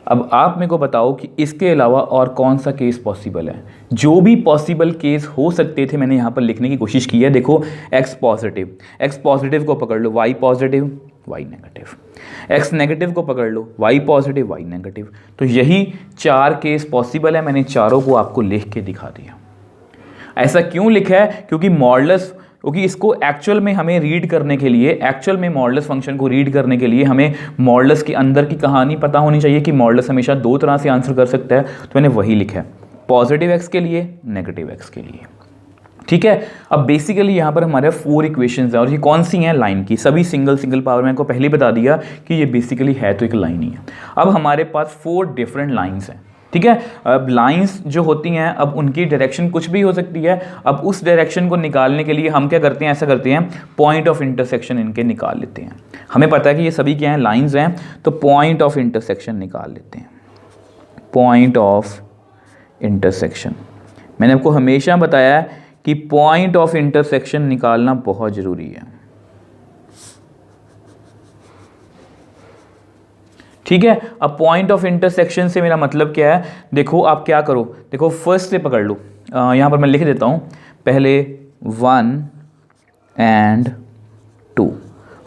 अब आप मेरे को बताओ कि इसके अलावा और कौन सा केस पॉसिबल है। जो भी पॉसिबल केस हो सकते थे मैंने यहाँ पर लिखने की कोशिश की है। देखो x पॉजिटिव को पकड़ लो, y positive y negative, x negative को पकड़ लो, y पॉजिटिव y नेगेटिव। तो यही 4 केस पॉसिबल है, मैंने चारों को आपको लिख के दिखा दिया। ऐसा क्यों लिखा है, क्योंकि इसको एक्चुअल में हमें रीड करने के लिए, एक्चुअल में मॉडुलस फंक्शन को रीड करने के लिए हमें मॉडुलस के अंदर की कहानी पता होनी चाहिए कि मॉडुलस हमेशा दो तरह से आंसर कर सकता है। तो मैंने वही लिखा है, पॉजिटिव x के लिए, नेगेटिव x के लिए, ठीक है। अब बेसिकली यहाँ पर हमारे 4 इक्वेशंस हैं और ये कौन सी हैं, लाइन की, सभी सिंगल पावर। मैंने को पहले बता दिया कि ये बेसिकली है तो एक लाइन ही है। अब हमारे पास 4 डिफरेंट लाइन्स हैं, ठीक है। अब लाइंस जो होती हैं, अब उनकी डायरेक्शन कुछ भी हो सकती है। अब उस डायरेक्शन को निकालने के लिए हम क्या करते हैं, ऐसा करते हैं, पॉइंट ऑफ इंटरसेक्शन इनके निकाल लेते हैं। हमें पता है कि ये सभी क्या हैं, लाइंस हैं, तो पॉइंट ऑफ इंटरसेक्शन निकाल लेते हैं। पॉइंट ऑफ इंटरसेक्शन, मैंने आपको हमेशा बताया है कि पॉइंट ऑफ इंटरसेक्शन निकालना बहुत ज़रूरी है, ठीक है। अब पॉइंट ऑफ इंटरसेक्शन से मेरा मतलब क्या है, देखो आप क्या करो, देखो फर्स्ट से पकड़ लो, यहाँ पर मैं लिख देता हूँ, पहले 1 एंड 2,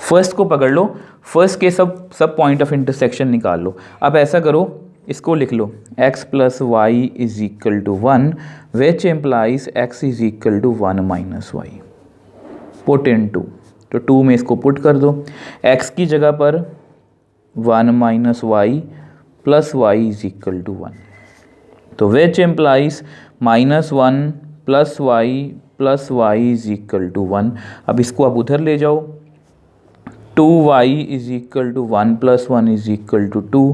फर्स्ट को पकड़ लो, फर्स्ट के सब पॉइंट ऑफ इंटरसेक्शन निकाल लो। अब ऐसा करो, इसको लिख लो x plus y is equal to 1 which implies x is equal to 1 minus y, put in 2, तो 2 में इसको पुट कर दो, x की जगह पर 1 minus y plus y is equal to 1, तो which implies -1 plus y is equal to 1। अब इसको आप उधर ले जाओ, 2y is equal to 1 plus 1 is equal to 2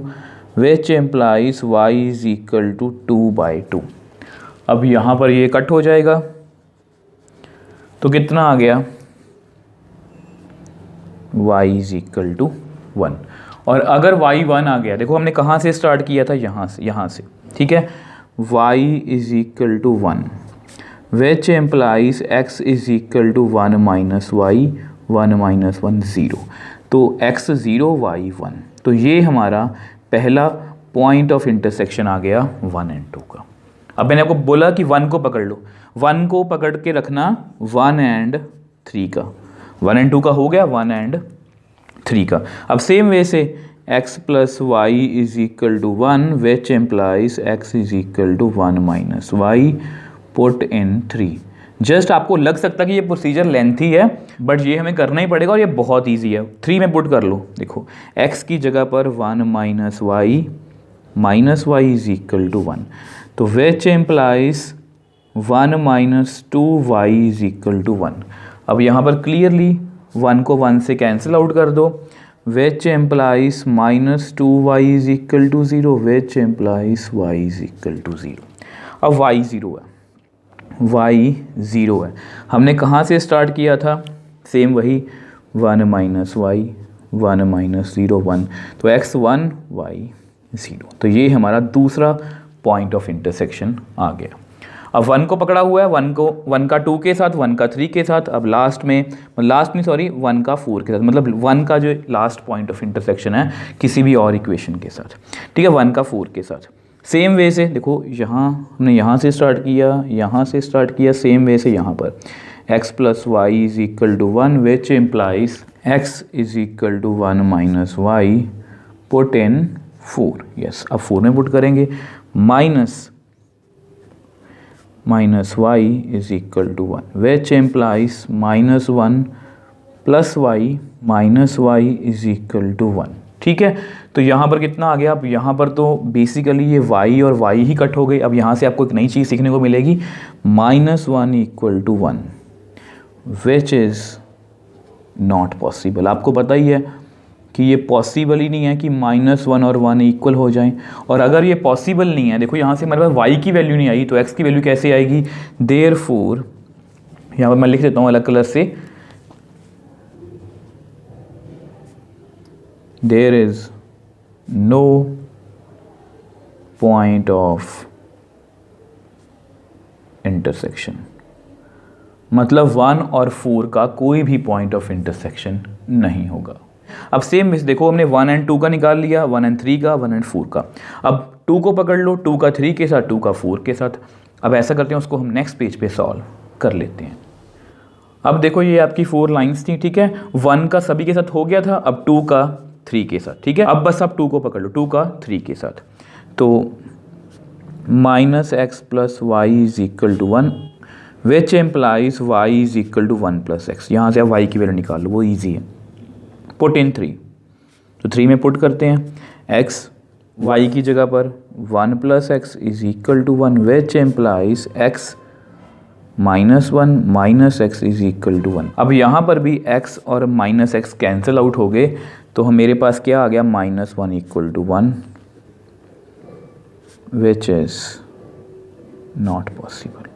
which implies y is equal to 2/2। अब यहाँ पर ये कट हो जाएगा, तो कितना आ गया, y इज इक्वल टू 1। और अगर y 1 आ गया, देखो हमने कहाँ से स्टार्ट किया था, यहाँ से, ठीक है, y is equal to 1 which implies x is equal to 1 minus y, 1 minus 1 0, तो x 0 y 1, तो ये हमारा पहला पॉइंट ऑफ इंटरसेक्शन आ गया 1 एंड 2 का। अब मैंने आपको बोला कि 1 को पकड़ लो, 1 को पकड़ के रखना 1 एंड 3 का, 1 एंड 2 का हो गया, 1 एंड 3 का। अब सेम वे से x plus y is equal to 1 which implies x is equal to 1 minus y, put in 3। Just आपको लग सकता है कि ये प्रोसीजर लेंथी है, बट ये हमें करना ही पड़ेगा और ये बहुत इजी है। 3 में पुट कर लो, देखो x की जगह पर 1 minus y is equal to 1, तो which implies 1 minus 2y is equal to 1। अब यहाँ पर क्लियरली 1 को 1 से कैंसिल आउट कर दो, which implies minus 2y is equal to 0, which implies y is equal to 0। अब y 0 है, y 0 है, हमने कहाँ से स्टार्ट किया था, सेम वही 1 माइनस वाई, 1 माइनस 0 1, तो x 1 y 0, तो ये हमारा दूसरा पॉइंट ऑफ इंटरसेक्शन आ गया। अब 1 को पकड़ा हुआ है, 1 का 2 के साथ, 1 का 3 के साथ, अब लास्ट में 1 का 4 के साथ, मतलब 1 का जो लास्ट पॉइंट ऑफ इंटरसेक्शन है किसी भी और इक्वेशन के साथ, ठीक है, 1 का 4 के साथ। सेम वे से देखो, यहाँ हमने यहाँ से स्टार्ट किया, सेम वे से यहाँ पर x plus y is equal to 1 which implies x is equal to 1 minus y, put in 4, yes, अब 4 में पुट करेंगे, minus y is equal to 1 which implies -1 plus y minus y is equal to 1, ठीक है। तो यहाँ पर कितना आ गया, अब यहाँ पर तो बेसिकली ये y और y ही कट हो गई। अब यहाँ से आपको एक नई चीज़ सीखने को मिलेगी, -1 equal to 1 which is not possible. आपको पता ही है कि ये पॉसिबल ही नहीं है कि -1 और 1 इक्वल हो जाएं, और अगर ये पॉसिबल नहीं है, देखो यहाँ से हमारे पास y की वैल्यू नहीं आई, तो x की वैल्यू कैसे आएगी, देयरफॉर यहाँ पर मैं लिख देता हूँ अलग कलर से, there is no point of intersection, मतलब 1 और 4 का कोई भी पॉइंट ऑफ इंटरसेक्शन नहीं होगा। अब सेम देखो, हमने 1 एंड 2 का निकाल लिया, 1 एंड 3 का, 1 एंड 4 का। अब 2 को पकड़ लो, 2 का 3 के साथ, 2 का 4 के साथ। अब ऐसा करते हैं, उसको हम नेक्स्ट पेज पे सॉल्व कर लेते हैं। अब देखो ये आपकी 4 लाइंस थी, ठीक है, 1 का सभी के साथ हो गया था, अब 2 का 3 के साथ, ठीक है। अब बस आप 2 को पकड़ लो, 2 का 3 के साथ, तो -x plus y is equal to 1 which implies y is equal to 1 plus x. यहाँ से आप y की वैल्यू निकाल लो, वो ईजी है, पुट इन 3, तो 3 में पुट करते हैं, x y की जगह पर 1 plus x is equal to 1 which implies x -1 minus x is equal to 1। अब यहाँ पर भी x और माइनस एक्स कैंसिल आउट हो गए, तो मेरे पास क्या आ गया, -1 equal to 1 which is not possible,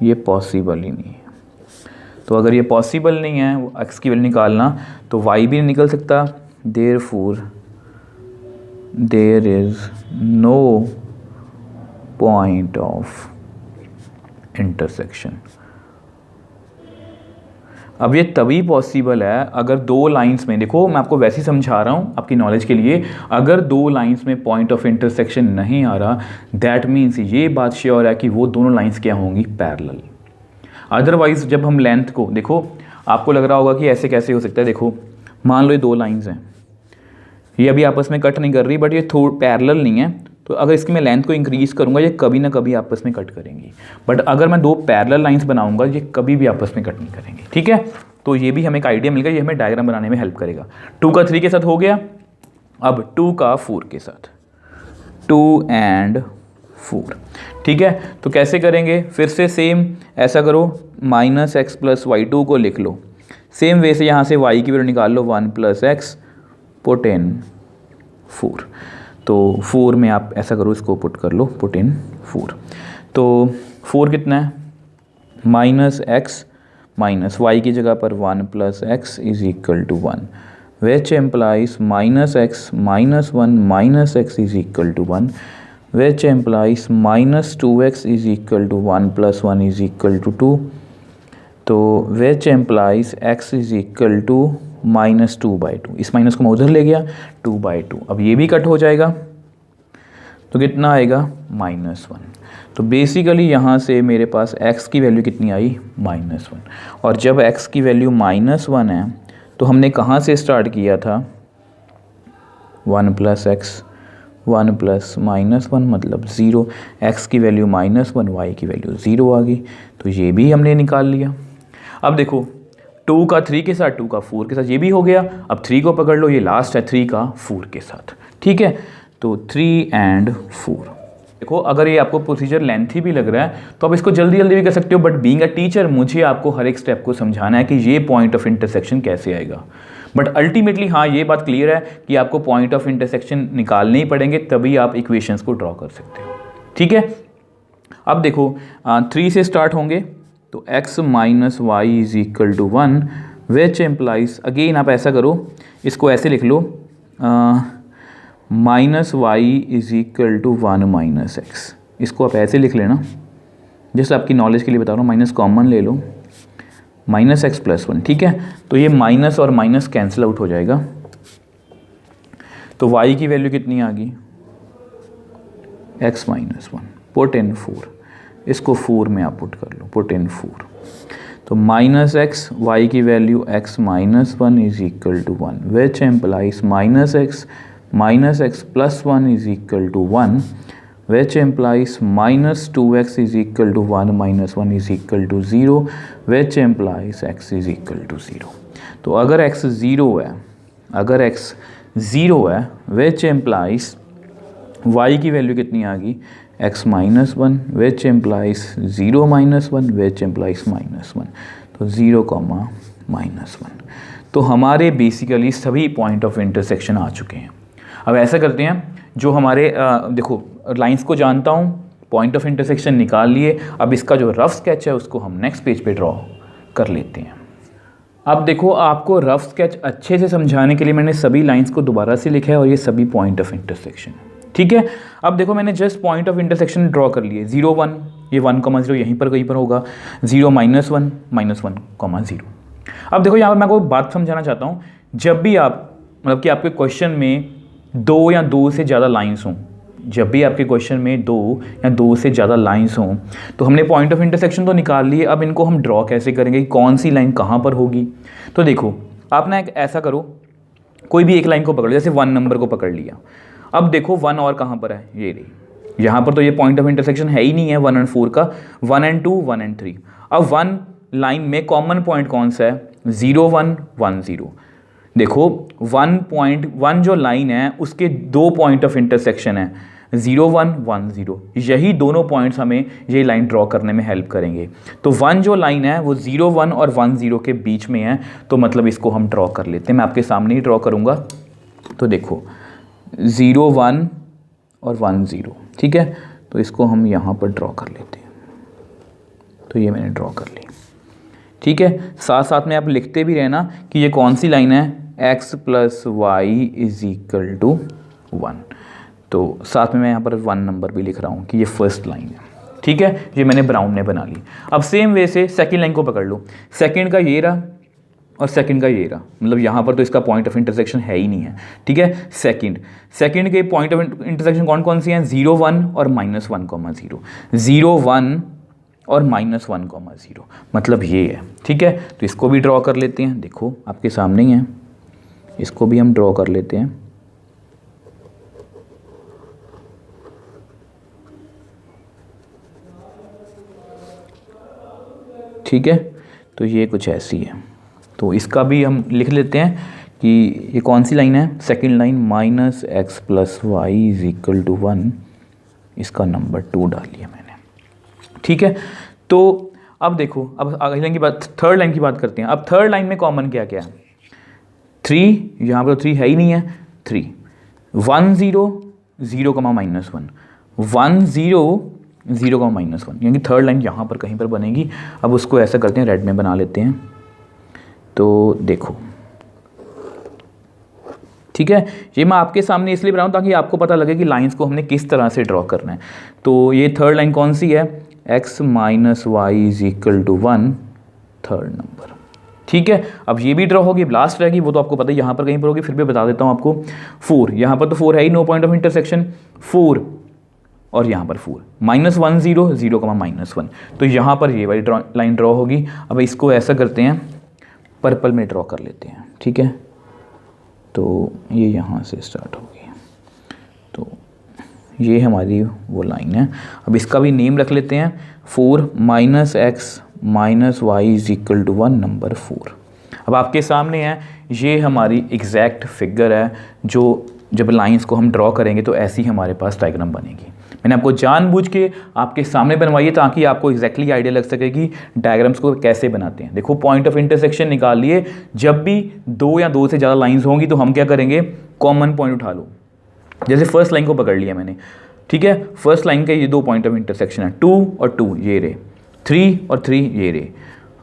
ये पॉसिबल ही नहीं है। तो तो अगर ये पॉसिबल नहीं है एक्स की वैल्यू निकालना तो वाई भी नहीं निकल सकता, therefore there is no point of intersection. अब ये तभी पॉसिबल है अगर दो लाइंस में, देखो मैं आपको वैसे ही समझा रहा हूँ आपकी नॉलेज के लिए, अगर दो लाइंस में पॉइंट ऑफ इंटरसेक्शन नहीं आ रहा दैट मीन्स ये बात श्योर है कि वो दोनों लाइंस क्या होंगी, पैरेलल। अदरवाइज जब हम लेंथ को, देखो आपको लग रहा होगा कि ऐसे कैसे हो सकता है, देखो मान लो ये दो लाइंस हैं, ये अभी आपस में कट नहीं कर रही बट ये पैरेलल नहीं है, तो अगर इसकी मैं लेंथ को इंक्रीज़ करूँगा ये कभी ना कभी आपस में कट करेंगी। बट अगर मैं दो पैरेलल लाइंस बनाऊंगा ये कभी भी आपस में कट नहीं करेंगी, ठीक है। तो ये भी हमें एक आइडिया मिल गया, ये हमें डायग्राम बनाने में हेल्प करेगा। 2 का 3 के साथ हो गया, अब 2 का 4 के साथ, 2 and 4, ठीक है। तो कैसे करेंगे, फिर से सेम ऐसा करो, -x + y2 को लिख लो, सेम वे से यहाँ से y की वैल्यू निकाल लो, 1 + x पुट इन 4। तो 4 में आप ऐसा करो, इसको पुट कर लो, पुट इन 4। तो 4 कितना है, -x माइनस y की जगह पर 1 + x = 1, which implies -x - 1 - x = 1, which implies -2x = 1 + 1 = 2, तो which implies x = -2/2। इस माइनस को मैं उधर ले गया, 2/2। अब ये भी कट हो जाएगा तो कितना आएगा, -1। तो बेसिकली यहाँ से मेरे पास x की वैल्यू कितनी आई, -1। और जब x की वैल्यू -1 है तो हमने कहाँ से स्टार्ट किया था, 1 + x, 1 + -1 मतलब 0, x की वैल्यू -1, y की वैल्यू 0 आ गई, तो ये भी हमने निकाल लिया। अब देखो 2 का 3 के साथ, 2 का 4 के साथ, ये भी हो गया। अब 3 को पकड़ लो, ये लास्ट है 3 का 4 के साथ, ठीक है। तो 3 and 4, देखो अगर ये आपको प्रोसीजर लेंथी भी लग रहा है तो आप इसको जल्दी जल्दी भी कर सकते हो, बट बीइंग अ टीचर मुझे आपको हर एक स्टेप को समझाना है कि ये पॉइंट ऑफ इंटरसेक्शन कैसे आएगा। बट अल्टीमेटली हाँ ये बात क्लियर है कि आपको पॉइंट ऑफ इंटरसेक्शन निकालने ही पड़ेंगे, तभी आप इक्वेशंस को ड्रॉ कर सकते हो, ठीक है। अब देखो 3 से स्टार्ट होंगे, तो x - y = 1, which employees, again आप ऐसा करो, इसको ऐसे लिख लो, -y = 1 - x, इसको आप ऐसे लिख लेना, जैसे आपकी नॉलेज के लिए बता रहा हूँ, माइनस कॉमन ले लो, -x + 1, ठीक है। तो ये माइनस और माइनस कैंसिल आउट हो जाएगा, तो y की वैल्यू कितनी आ गई, x - 1, पुट इन 4, इसको 4 में आप पुट कर लो, पुट इन 4, तो -x, y की value x - 1 = 1, which implies -x - x + 1 = 1, which implies -2x = 1 - 1 = 0, which implies x = 0। तो अगर x 0 है, अगर x 0 है, which implies y की वैल्यू कितनी आ गई, x - 1, which implies 0 - 1, which implies -1, तो 0, -1। तो हमारे बेसिकली सभी पॉइंट ऑफ इंटरसेक्शन आ चुके हैं। अब ऐसा करते हैं, जो हमारे देखो लाइंस को जानता हूँ, पॉइंट ऑफ इंटरसेक्शन निकाल लिए, अब इसका जो रफ स्केच है उसको हम नेक्स्ट पेज पे ड्रॉ कर लेते हैं। अब देखो आपको रफ स्केच अच्छे से समझाने के लिए मैंने सभी लाइंस को दोबारा से लिखा है और ये सभी पॉइंट ऑफ इंटरसेक्शन, ठीक है। अब देखो मैंने just point of intersection draw कर लिए, 0 1, ये 1, 0 यहीं पर कहीं पर होगा, 0 - 1 -1, 0। अब देखो यहाँ पर मैं आपको बात समझाना चाहता हूँ, जब भी आप मतलब कि आपके क्वेश्चन में 2 या 2 से ज़्यादा लाइंस हों, जब भी आपके क्वेश्चन में 2 या 2 से ज़्यादा लाइंस हों, तो हमने पॉइंट ऑफ इंटरसेक्शन तो निकाल लिए, अब इनको हम ड्रॉ कैसे करेंगे, कौन सी लाइन कहाँ पर होगी। तो देखो आप ना एक ऐसा करो, कोई भी एक लाइन को पकड़ लो, जैसे 1 नंबर को पकड़ लिया, अब देखो 1 और कहाँ पर है, ये रही, यहाँ पर तो ये पॉइंट ऑफ इंटरसेक्शन है ही नहीं है 1 और 4 का, 1 and 2, 1 and 3। अब 1 लाइन में कॉमन पॉइंट कौन सा है, 0 1 1 0। देखो 1.1 जो लाइन है उसके 2 पॉइंट ऑफ इंटरसेक्शन है, 0 1 1 0, यही दोनों पॉइंट्स हमें ये लाइन ड्रॉ करने में हेल्प करेंगे। तो 1 जो लाइन है वो 0 1 और 1 0 के बीच में है, तो मतलब इसको हम ड्रॉ कर लेते हैं, मैं आपके सामने ही ड्रॉ करूँगा। तो देखो 0 1 और 1 0, ठीक है, तो इसको हम यहाँ पर ड्रॉ कर लेते हैं, तो ये मैंने ड्रॉ कर ली, ठीक है, साथ साथ में आप लिखते भी रहना कि ये कौन सी लाइन है, x plus y is equal to 1। तो साथ में मैं यहाँ पर 1 नंबर भी लिख रहा हूँ कि ये फर्स्ट लाइन है। ठीक है, ये मैंने ब्राउन ने बना ली। अब सेम वे से सेकंड लाइन को पकड़ लो, सेकंड का ये रहा और सेकंड का ये रहा, मतलब यहाँ पर तो इसका पॉइंट ऑफ इंटरसेक्शन है ही नहीं है। ठीक है, सेकंड के पॉइंट ऑफ इंटरसेक्शन कौन कौन सी हैं, 0 1 और -1,0, 0 1 और -1,0, मतलब ये है। ठीक है, तो इसको भी ड्रॉ कर लेते हैं, देखो आपके सामने ही है, इसको भी हम ड्रॉ कर लेते हैं। ठीक है, तो ये कुछ ऐसी है, तो इसका भी हम लिख लेते हैं कि ये कौन सी लाइन है, second line, -x plus y is equal to 1, इसका नंबर 2 डाल लिया मैंने। ठीक है, तो अब देखो, अब अगली लाइन की बात, थर्ड लाइन की बात करते हैं। अब थर्ड लाइन में कॉमन क्या क्या है, 3, यहाँ पर 3 है ही नहीं है, 3 1 0 0, -1 1 0 0, -1, यानी थर्ड लाइन यहाँ पर कहीं पर बनेगी। अब उसको ऐसा करते हैं, रेड में बना लेते हैं। तो देखो, ठीक है, ये मैं आपके सामने इसलिए बनाऊँ ताकि आपको पता लगे कि लाइंस को हमने किस तरह से ड्रॉ करना है। तो ये थर्ड लाइन कौन सी है, x minus y is equal to 1, third number. ठीक है, अब ये भी ड्रॉ होगी, लास्ट रहेगी, वो तो आपको पता है यहाँ पर कहीं पर होगी, फिर भी बता देता हूँ आपको। 4, यहाँ पर तो 4 है ही, नो पॉइंट ऑफ इंटरसेक्शन, 4 और यहाँ पर 4, -1 0 0, -1, तो यहाँ पर ये वाली लाइन ड्रॉ होगी। अब इसको ऐसा करते हैं, पर्पल में ड्रॉ कर लेते हैं। ठीक है, तो ये यहाँ से स्टार्ट होगी, तो ये हमारी वो लाइन है। अब इसका भी नेम रख लेते हैं, 4 -x -y is equal to 1, number 4। अब आपके सामने है, ये हमारी एग्जैक्ट फिगर है, जो जब लाइंस को हम ड्रॉ करेंगे तो ऐसी हमारे पास डायग्राम बनेगी। मैंने आपको जानबूझ के आपके सामने बनवाई है ताकि आपको एग्जैक्टली आइडिया लग सके कि डायग्राम्स को कैसे बनाते हैं। देखो, पॉइंट ऑफ इंटरसेक्शन निकाल लिए, जब भी 2 या 2 से ज़्यादा लाइंस होंगी तो हम क्या करेंगे, कॉमन पॉइंट उठा लो। जैसे फर्स्ट लाइन को पकड़ लिया मैंने, ठीक है, फर्स्ट लाइन के ये 2 पॉइंट ऑफ इंटरसेक्शन है, 2 और 2 ये रे, 3 और 3 ये रे,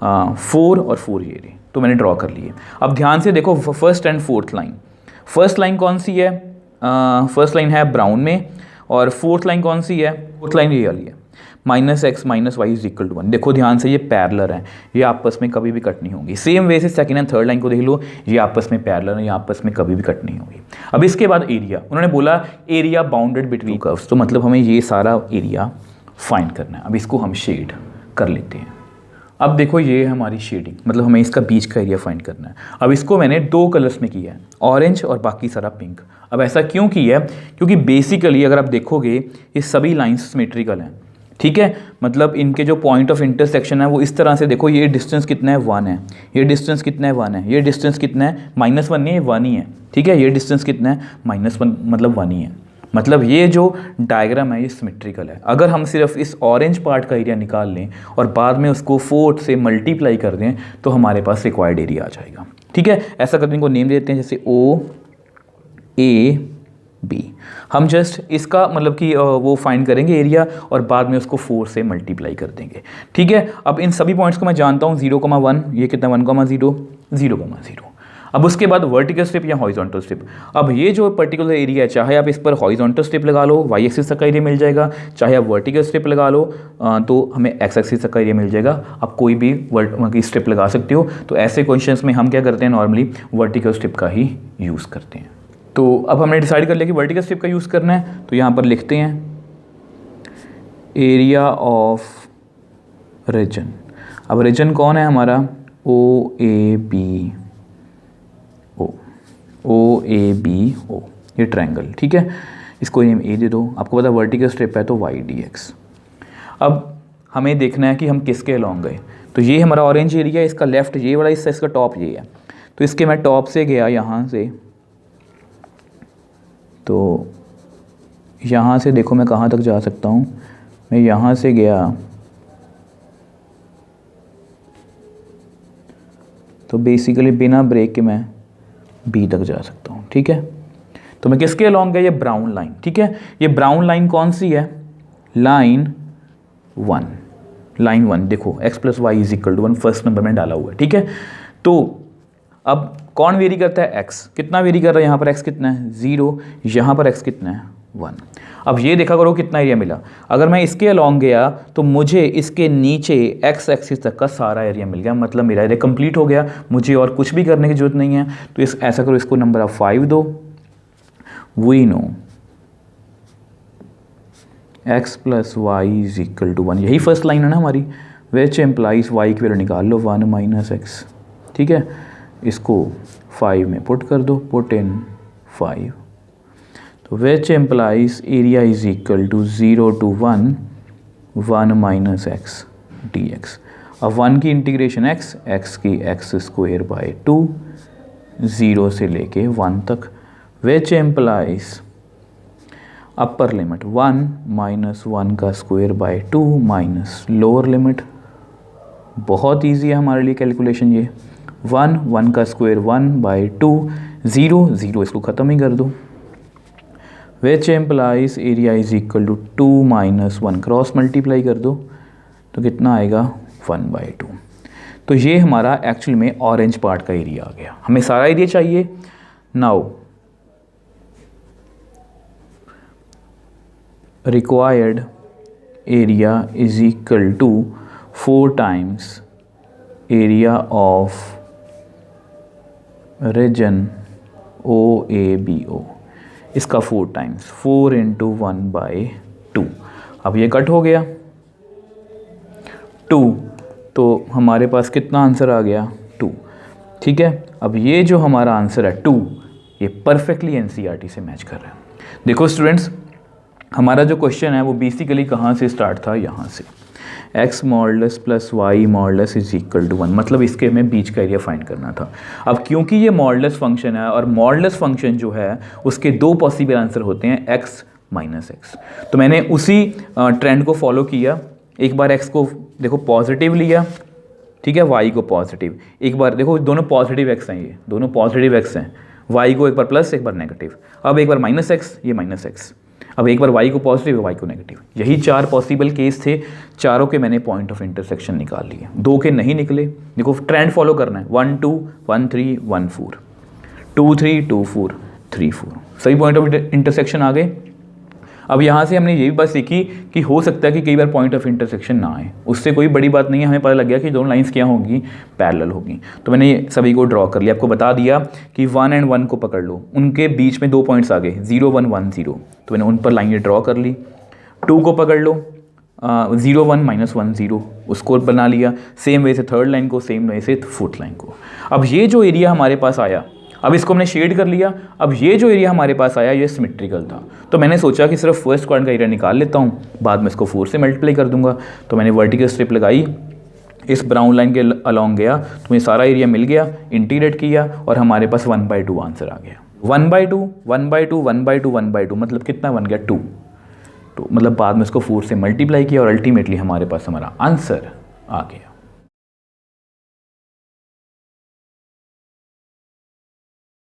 4 और 4 ये रे, तो मैंने ड्रॉ कर लिए। अब ध्यान से देखो, first and fourth line, first line कौन सी है, फर्स्ट लाइन है ब्राउन में, और फोर्थ लाइन कौन सी है, फोर्थ लाइन ये वाली है, -x -y is equal to 1। देखो ध्यान से, ये पैरेलल है, ये आपस में कभी भी कट नहीं होंगी। सेम वे से सेकंड एंड थर्ड लाइन को देख लो, ये आपस में पैरेलल है, ये आपस में कभी भी कट नहीं होगी। अब इसके बाद एरिया, उन्होंने बोला एरिया बाउंडेड बिटवीन कर्व्स, तो मतलब हमें ये सारा एरिया फाइंड करना है। अब इसको हम शेड कर लेते हैं। अब देखो, ये हमारी शेडिंग, मतलब हमें इसका बीच का एरिया फाइंड करना है। अब इसको मैंने 2 कलर्स में किया है, ऑरेंज और बाकी सारा पिंक। अब ऐसा क्यों किया है, क्योंकि बेसिकली अगर आप देखोगे ये सभी लाइंस सिमेट्रिकल हैं। ठीक है, मतलब इनके जो पॉइंट ऑफ इंटरसेक्शन है वो इस तरह से, देखो ये डिस्टेंस कितना है, 1 है, ये डिस्टेंस कितना है, 1 है, ये डिस्टेंस कितना है, -1 नहीं है, 1 ही है। ठीक है, ये डिस्टेंस कितना है, -1, मतलब 1 ही है। मतलब ये जो डायग्राम है ये सिमेट्रिकल है। अगर हम सिर्फ इस ऑरेंज पार्ट का एरिया निकाल लें और बाद में उसको 4 से मल्टीप्लाई कर दें तो हमारे पास रिक्वायर्ड एरिया आ जाएगा। ठीक है, ऐसा करने को नेम देते हैं, जैसे OAB। हम जस्ट इसका मतलब कि वो फाइंड करेंगे एरिया और बाद में उसको 4 से मल्टीप्लाई कर देंगे। ठीक है, अब इन सभी पॉइंट्स को मैं जानता हूँ, 0,1, ये कितना, 1,0, 0,0। अब उसके बाद वर्टिकल स्ट्रिप या हॉरिजॉन्टल स्ट्रिप। अब ये जो पर्टिकुलर एरिया है, चाहे आप इस पर हॉरिजॉन्टल स्ट्रिप लगा लो, y एक्सिस तक का एरिया मिल जाएगा, चाहे आप वर्टिकल स्ट्रिप लगा लो तो हमें x एक्सिस तक का एरिया मिल जाएगा। आप कोई भी स्ट्रिप लगा सकते हो। तो ऐसे क्वेश्चंस में हम क्या करते हैं, नॉर्मली वर्टिकल स्ट्रिप का ही यूज़ करते हैं। तो अब हमने डिसाइड कर लिया कि वर्टिकल स्ट्रिप का यूज़ करना है, तो यहाँ पर लिखते हैं एरिया ऑफ रीजन। अब रीजन कौन है हमारा, OABO, ये ट्रायंगल। ठीक है, इसको नेम A दे दो। आपको पता है वर्टिकल स्ट्रिप है तो YDX। अब हमें देखना है कि हम किसके अलॉन्ग गए। तो ये हमारा ऑरेंज एरिया, इसका लेफ्ट ये वाला हिस्सा, इसका टॉप ये है। तो इसके मैं टॉप से गया यहाँ से, तो यहाँ से देखो मैं कहाँ तक जा सकता हूँ, मैं यहाँ से गया तो बेसिकली बिना ब्रेक के मैं B तक जा सकता हूँ। ठीक है, तो मैं किसके अलॉन्ग गया, ये ब्राउन लाइन। ठीक है, ये ब्राउन लाइन कौन सी है, लाइन 1, लाइन 1 देखो x plus y is equal to 1 first number में डाला हुआ है, ठीक है। तो अब कौन वेरी करता है, x कितना वेरी कर रहा है, यहाँ पर x कितना है 0, यहाँ पर x कितना है 1। अब ये देखा करो कितना एरिया मिला। अगर मैं इसके अलॉन्ग गया तो मुझे इसके नीचे x एक्सिस तक का सारा एरिया मिल गया, मतलब मेरा एरिया कंप्लीट हो गया, मुझे और कुछ भी करने की जरूरत नहीं है। तो ऐसा करो, इसको नंबर ऑफ 5 दो। We know x plus y is equal to 1, यही फर्स्ट लाइन है ना हमारी, विच एम्प्लाइज y की वैल्यू निकाल लो 1 माइनस एक्स, ठीक है। इसको 5 में पुट कर दो, पुट इन 5, तो which implies area is equal to 0 to 1 minus x d x. अब 1 की इंटीग्रेशन x की एक्स स्क्वेयर बाई 2, 0 से लेके 1 तक, which implies upper limit 1 minus 1 का square by 2 minus lower limit. बहुत इजी है हमारे लिए कैलकुलेशन ये, 1 का स्क्वायर 1 बाई 2, 0 इसको ख़त्म ही कर दो। Which implies area is equal to 2 minus 1, cross multiply कर दो तो कितना आएगा 1/2। तो ये हमारा एक्चुअल में ऑरेंज पार्ट का एरिया आ गया। हमें सारा एरिया चाहिए। Now required area is equal to 4 times area of region OABO, इसका 4 टाइम्स, 4 इंटू 1/2। अब ये कट हो गया 2, तो हमारे पास कितना आंसर आ गया 2, ठीक है। अब ये जो हमारा आंसर है 2, ये परफेक्टली एनसीईआरटी से मैच कर रहा है। देखो स्टूडेंट्स, हमारा जो क्वेश्चन है वो बेसिकली कहाँ से स्टार्ट था, यहाँ से x modulus plus y modulus is equal to 1, मतलब इसके हमें बीच का एरिया फाइंड करना था। अब क्योंकि ये मॉडुलस फंक्शन है और मॉडुलस फंक्शन जो है उसके 2 पॉसिबल आंसर होते हैं, x माइनस एक्स, तो मैंने उसी ट्रेंड को फॉलो किया। एक बार x को देखो पॉजिटिव लिया, ठीक है, y को पॉजिटिव, एक बार देखो दोनों पॉजिटिव x हैं, ये दोनों पॉजिटिव x हैं, y को एक बार प्लस एक बार नेगेटिव, अब एक बार माइनस एक्स, ये माइनस एक्स, अब एक बार y को पॉजिटिव y को नेगेटिव। यही 4 पॉसिबल केस थे, चारों के मैंने पॉइंट ऑफ इंटरसेक्शन निकाल लिए, 2 के नहीं निकले। देखो ट्रेंड फॉलो करना है, 1 2 1 3 1 4, 2 3 2 4 3 4, सही पॉइंट ऑफ इंटरसेक्शन आ गए। अब यहाँ से हमने ये भी बात सीखी कि हो सकता है कि कई बार पॉइंट ऑफ इंटरसेक्शन ना आए, उससे कोई बड़ी बात नहीं है, हमें पता लग गया कि दोनों लाइंस क्या होंगी, पैरेलल होगी। तो मैंने ये सभी को ड्रॉ कर लिया, आपको बता दिया कि 1 और 1 को पकड़ लो, उनके बीच में 2 पॉइंट्स आ गए, 0 1 1 0, तो मैंने उन पर लाइन ड्रॉ कर ली। 2 को पकड़ लो, 0 1 माइनस 1 0, उसको बना लिया। सेम वे से थर्ड लाइन को, सेम वे से फोर्थ लाइन को। अब ये जो एरिया हमारे पास आया, अब इसको हमने शेड कर लिया। अब ये जो एरिया हमारे पास आया ये सिमेट्रिकल था, तो मैंने सोचा कि सिर्फ फर्स्ट क्वाड्रेंट का एरिया निकाल लेता हूँ, बाद में इसको 4 से मल्टीप्लाई कर दूंगा। तो मैंने वर्टिकल स्ट्रिप लगाई, इस ब्राउन लाइन के अलॉन्ग गया, तो मुझे सारा एरिया मिल गया, इंटीग्रेट किया और हमारे पास 1/2 आंसर आ गया। 1/2 1/2 1/2 1/2 मतलब कितना बन गया 2, मतलब बाद में इसको 4 से मल्टीप्लाई किया और अल्टीमेटली हमारे पास हमारा आंसर आ गया।